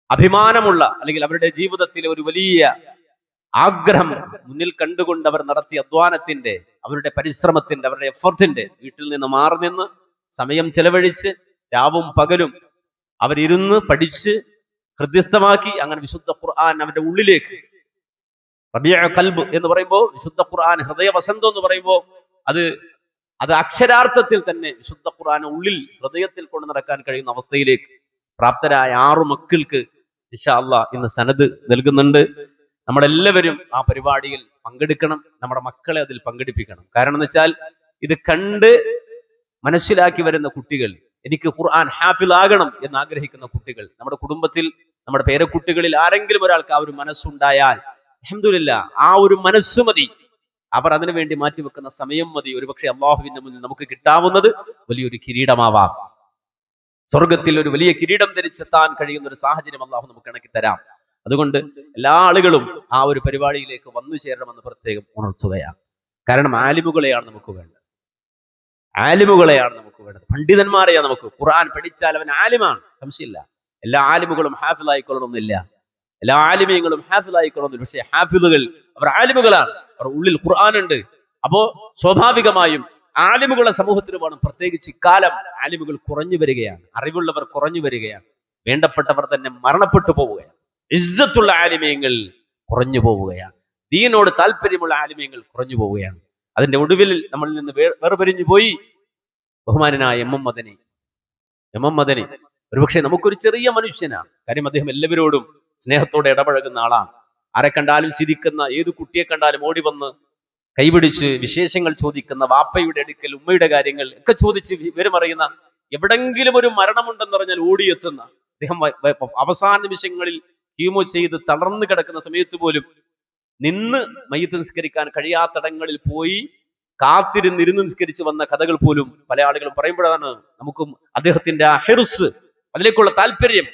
അഭിമാനമുള്ള, അല്ലെങ്കിൽ അവരുടെ ജീവിതത്തിലെ ഒരു വലിയ ആഗ്രഹം മുന്നിൽ കണ്ടുകൊണ്ട് അവർ നടത്തിയ അധ്വാനത്തിന്റെ, അവരുടെ പരിശ്രമത്തിന്റെ, അവരുടെ എഫർട്ടിന്റെ, വീട്ടിൽ നിന്ന് മാറി നിന്ന് സമയം ചെലവഴിച്ച് രാവും പകലും അവരിരുന്ന് പഠിച്ച് ഹൃദ്യസ്ഥമാക്കി അങ്ങനെ വിശുദ്ധ ഖുർആൻ അവരുടെ ഉള്ളിലേക്ക്, റബീഉ ഖൽബ് എന്ന് പറയുമ്പോൾ വിശുദ്ധ ഖുർആൻ ഹൃദയ വസന്തം എന്ന് പറയുമ്പോൾ അത് അക്ഷരാർത്ഥത്തിൽ തന്നെ വിശുദ്ധ ഖുർആൻ ഉള്ളിൽ ഹൃദയത്തിൽ കൊണ്ട് നടക്കാൻ കഴിയുന്ന അവസ്ഥയിലേക്ക് പ്രാപ്തരായ 6 മക്കൾക്ക് ഇൻഷാ അല്ലാഹ് ഇന്ന് സനദ് നൽകുന്നുണ്ട്. നമ്മളെല്ലാവരും ആ പരിപാടിയിൽ പങ്കെടുക്കണം, നമ്മുടെ മക്കളെ അതിൽ പങ്കെടുപ്പിക്കണം. കാരണം എന്ന് വെച്ചാൽ ഇത് കണ്ട് മനസ്സിലാക്കി വരുന്ന കുട്ടികൾ, എനിക്ക് ഖുർആൻ ഹാഫിളാകണം എന്ന് ആഗ്രഹിക്കുന്ന കുട്ടികൾ, നമ്മുടെ കുടുംബത്തിൽ നമ്മുടെ പേരക്കുട്ടികളിൽ ആരെങ്കിലും ഒരാൾക്ക് ആ ഒരു മനസ്സുണ്ടായാൽ അൽഹംദുലില്ലാഹ്, ആ ഒരു മനസ്സ് മതി, അവർ അതിനു വേണ്ടി മാറ്റിവെക്കുന്ന സമയം മതി. ഒരുപക്ഷെ അള്ളാഹുവിന്റെ മുന്നിൽ നമുക്ക് കിട്ടാവുന്നത് വലിയൊരു കിരീടമാവാം. സ്വർഗത്തിൽ ഒരു വലിയ കിരീടം ധരിച്ചെത്താൻ കഴിയുന്ന ഒരു സാഹചര്യം അള്ളാഹു നമുക്ക് ഇണക്കി തരാം. അതുകൊണ്ട് എല്ലാ ആളുകളും ആ ഒരു പരിപാടിയിലേക്ക് വന്നു ചേരണമെന്ന് പ്രത്യേകം ഉണർത്തുകയാണ്. കാരണം ആലിമുകളെയാണ് നമുക്ക് വേണ്ടത്, ആലിമുകളെയാണ് നമുക്ക് വേണ്ടത്, പണ്ഡിതന്മാരെയാണ് നമുക്ക്. ഖുർആൻ പഠിച്ചാൽ അവൻ ആലിമാണ്, സംശയമില്ല. എല്ലാ ആലിമുകളും ഹാഫിളായിക്കൊള്ളണമെന്നില്ല, എല്ലാ ആലിമീങ്ങളും ഹാഫിളായിക്കൊള്ളണമെന്നില്ല. പക്ഷേ ഹാഫിളുകൾ അവർ ആലിമുകളാണ്, അവർ ഉള്ളിൽ ഖുർആൻ ഉണ്ട്. അപ്പോ സ്വാഭാവികമായും ആലിമുകളെ സമൂഹത്തിന് വേണം. പ്രത്യേകിച്ച് ഇക്കാലം ആലിമുകൾ കുറഞ്ഞു വരികയാണ്, അറിവുള്ളവർ കുറഞ്ഞു വരികയാണ്, വേണ്ടപ്പെട്ടവർ തന്നെ മരണപ്പെട്ടു പോവുകയാണ്, ഇസ്സത്തുള്ള ആലിമീങ്ങൾ കുറഞ്ഞു പോവുകയാണ്, ദീനോട് താല്പര്യമുള്ള ആലിമീങ്ങൾ കുറഞ്ഞു പോവുകയാണ്. അതിന്റെ ഒടുവിൽ നമ്മളിൽ നിന്ന് വേർപിരിഞ്ഞു പോയി ബഹുമാനനായ എം എം മദനി. ഒരുപക്ഷെ നമുക്കൊരു ചെറിയ മനുഷ്യനാണ്, കാര്യം അദ്ദേഹം എല്ലാവരോടും സ്നേഹത്തോടെ ഇടപഴകുന്ന ആളാണ്. ആരെ കണ്ടാലും ചിരിക്കുന്ന, ഏത് കുട്ടിയെ കണ്ടാലും ഓടി വന്ന് കൈപിടിച്ച് വിശേഷങ്ങൾ ചോദിക്കുന്ന, വാപ്പയുടെ അടുക്കൽ ഉമ്മയുടെ കാര്യങ്ങൾ ഒക്കെ ചോദിച്ച് വിവരമറിയുന്ന, എവിടെങ്കിലും ഒരു മരണമുണ്ടെന്ന് പറഞ്ഞാൽ ഓടിയെത്തുന്ന അദ്ദേഹം അവസാന നിമിഷങ്ങളിൽ കീമോ ചെയ്ത് തളർന്നു കിടക്കുന്ന സമയത്ത് പോലും നിന്ന് മയ്യത്ത് നിസ്കരിക്കാൻ കഴിയാത്തടങ്ങളിൽ പോയി കാത്തിരുന്നിരുന്ന് നിസ്കരിച്ച് വന്ന കഥകൾ പോലും പല ആളുകളും പറയുമ്പോഴാണ് നമുക്കും അദ്ദേഹത്തിന്റെ ആ ഹിർസ്, അതിലേക്കുള്ള താല്പര്യം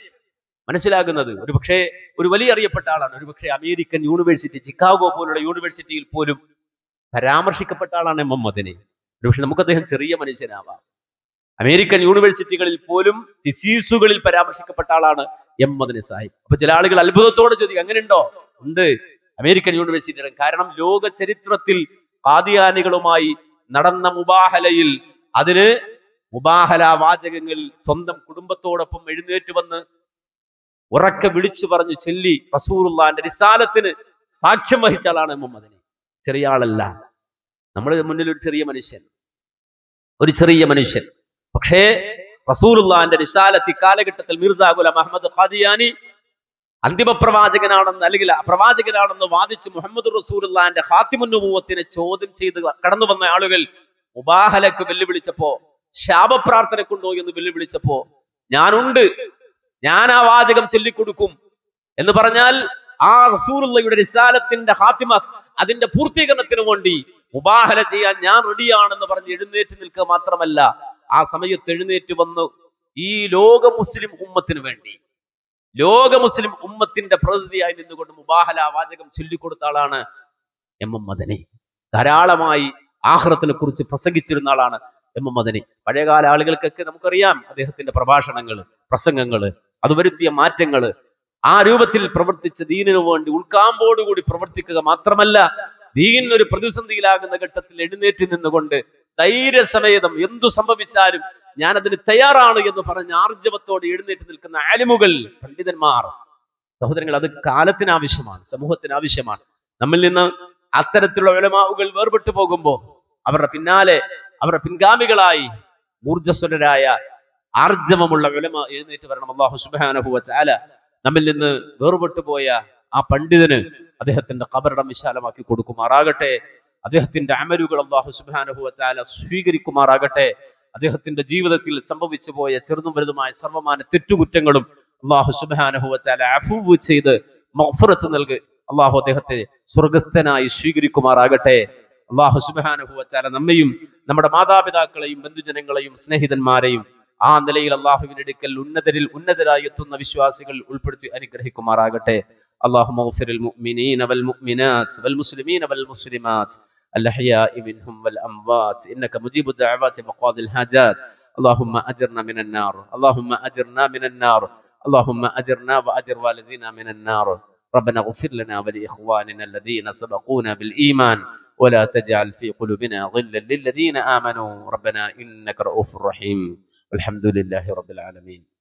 മനസ്സിലാകുന്നത്. ഒരുപക്ഷെ ഒരു വലിയ അറിയപ്പെട്ട ആളാണ്. ഒരുപക്ഷെ അമേരിക്കൻ യൂണിവേഴ്സിറ്റി, ചിക്കാഗോ പോലുള്ള യൂണിവേഴ്സിറ്റിയിൽ പോലും പരാമർശിക്കപ്പെട്ട ആളാണ് എം എം മദനി. ഒരുപക്ഷെ നമുക്ക് അദ്ദേഹം ചെറിയ മനുഷ്യനാവാം. അമേരിക്കൻ യൂണിവേഴ്സിറ്റികളിൽ പോലും തിസീസുകളിൽ പരാമർശിക്കപ്പെട്ട ആളാണ് എം മദനി സാഹിബ്. അപ്പൊ ചില ആളുകൾ അത്ഭുതത്തോടെ ചോദിക്കും, അങ്ങനെ ഉണ്ടോ? ഉണ്ട്, അമേരിക്കൻ യൂണിവേഴ്സിറ്റിയുടെ. കാരണം ലോക ചരിത്രത്തിൽ ഖാദിയാനികളുമായി നടന്ന മുബാഹലയിൽ, അതിന് മുബാഹല വാചകങ്ങൾ സ്വന്തം കുടുംബത്തോടൊപ്പം എഴുന്നേറ്റ് വന്ന് ഉറക്കെ വിളിച്ചു പറഞ്ഞു ചൊല്ലി റസൂലുള്ളാഹിന്റെ റിസാലത്തിന് സാക്ഷ്യം വഹിച്ച ആളാണ് എം എം മദനി. ചെറിയ ആളല്ല, നമ്മുടെ മുന്നിൽ ഒരു ചെറിയ മനുഷ്യൻ. പക്ഷേ റസൂലുള്ളാഹിന്റെ റിസാലത്ത് കാലഘട്ടത്തിൽ മിർസാ ഗുലാം അഹ്മദ് ഖാദിയാനി അന്തിമ പ്രവാചകനാണെന്ന്, അല്ലെങ്കിൽ പ്രവാചകനാണെന്ന് വാദിച്ച് മുഹമ്മദ് റസൂലുള്ളാഹിന്റെ ഖാത്തിമുൻ നുബുവത്തിനെ ചോദ്യം ചെയ്ത് കടന്നു വന്ന ആളുകൾ മുബാഹലക്ക് വെല്ലുവിളിച്ചപ്പോ, ശാപപ്രാർത്ഥനക്കുണ്ടോ എന്ന് വെല്ലുവിളിച്ചപ്പോ, ഞാനുണ്ട്, ഞാൻ ആ വാചകം ചൊല്ലിക്കൊടുക്കും എന്ന് പറഞ്ഞാൽ ആ റസൂലുള്ളാഹിയുടെ റിസാലത്തിന്റെ ഖാത്തിമ, അതിന്റെ പൂർത്തീകരണത്തിന് വേണ്ടി മുബാഹല ചെയ്യാൻ ഞാൻ റെഡിയാണെന്ന് പറഞ്ഞ് എഴുന്നേറ്റ് നിൽക്കുക മാത്രമല്ല, ആ സമയത്ത് എഴുന്നേറ്റ് വന്ന് ഈ ലോക മുസ്ലിം ഉമ്മത്തിന് വേണ്ടി, ലോക മുസ്ലിം ഉമ്മത്തിന്റെ പ്രതിനിധിയായി നിന്നുകൊണ്ട് മുബാഹല വാചകം ചൊല്ലിക്കൊടുത്ത ആളാണ് എം എം മദനി. ധാരാളമായി ആഖിറത്തിനെ കുറിച്ച് പ്രസംഗിച്ചിരുന്ന ആളാണ് എം എം മദനി. പഴയകാല ആളുകൾക്കൊക്കെ നമുക്കറിയാം അദ്ദേഹത്തിന്റെ പ്രഭാഷണങ്ങള്, പ്രസംഗങ്ങള്, അത് വരുത്തിയ മാറ്റങ്ങള്. ആ രൂപത്തിൽ പ്രവർത്തിച്ച ദീനിനു വേണ്ടി ഉൾക്കാമ്പോടുകൂടി പ്രവർത്തിക്കുക മാത്രമല്ല, ദീനിനൊരു പ്രതിസന്ധിയിലാകുന്ന ഘട്ടത്തിൽ എഴുന്നേറ്റ് നിന്നുകൊണ്ട് ധൈര്യസമേതം എന്തു സംഭവിച്ചാലും ഞാൻ അതിന് തയ്യാറാണ് എന്ന് പറഞ്ഞ് ആർജവത്തോടെ എഴുന്നേറ്റ് നിൽക്കുന്ന ആലിമുകൾ, പണ്ഡിതന്മാർ. സഹോദരങ്ങൾ, അത് കാലത്തിന് ആവശ്യമാണ്, സമൂഹത്തിന് ആവശ്യമാണ്. നമ്മിൽ നിന്ന് അത്തരത്തിലുള്ള ഉലമാഉകൾ വേർപെട്ടു പോകുമ്പോൾ അവരുടെ പിന്നാലെ, അവരുടെ പിൻഗാമികളായി ഊർജ്ജസ്വലരായ ആർജവമുള്ള ഉലമ എഴുന്നേറ്റ് വരണം. അല്ലാഹു സുബ്ഹാനഹു വ തആല നമ്മിൽ നിന്ന് വേർപെട്ടു പോയ ആ പണ്ഡിതന് അദ്ദേഹത്തിന്റെ ഖബറിടം വിശാലമാക്കി കൊടുക്കുമാറാകട്ടെ. അദ്ദേഹത്തിന്റെ അമലുകൾ അല്ലാഹു സുബ്ഹാനഹു വ തആല സ്വീകരിക്കുമാറാകട്ടെ. അദ്ദേഹത്തിന്റെ ജീവിതത്തിൽ സംഭവിച്ചു പോയ ചെറുതും വലുതുമായ സർവമാന തെറ്റുകുറ്റങ്ങളും അല്ലാഹു സുബ്ഹാനഹു വ തആല അഫ്വ് ചെയ്ത് മഗ്ഫിറത്ത് നൽകി അല്ലാഹു അദ്ദേഹത്തെ സ്വർഗ്ഗസ്ഥനായി സ്വീകരിക്കുമാറാകട്ടെ. അല്ലാഹു സുബ്ഹാനഹു വ തആല നമ്മയും നമ്മുടെ മാതാപിതാക്കളെയും ബന്ധുജനങ്ങളെയും സ്നേഹിതന്മാരെയും ആ നിലയിൽ അല്ലാഹുവിന്റെ അടുക്കൽ ഉന്നതരായി എത്തുന്ന വിശ്വാസികൾ ഉൾപ്പെടുത്തി അനുഗ്രഹിക്കുമാറാകട്ടെ. اللهم اغفر المؤمنين والمؤمنات والمسلمين والمسلمات الأحياء منهم والأموات إنك مجيب الدعوات وقاضي الحاجات. اللهم أجرنا من النار، اللهم أجرنا من النار، اللهم أجرنا وأجر والدينا من النار. ربنا اغفر لنا ولإخواننا الذين سبقونا بالإيمان ولا تجعل في قلوبنا غلا للذين آمنوا ربنا إنك رؤوف رحيم. والحمد لله رب العالمين.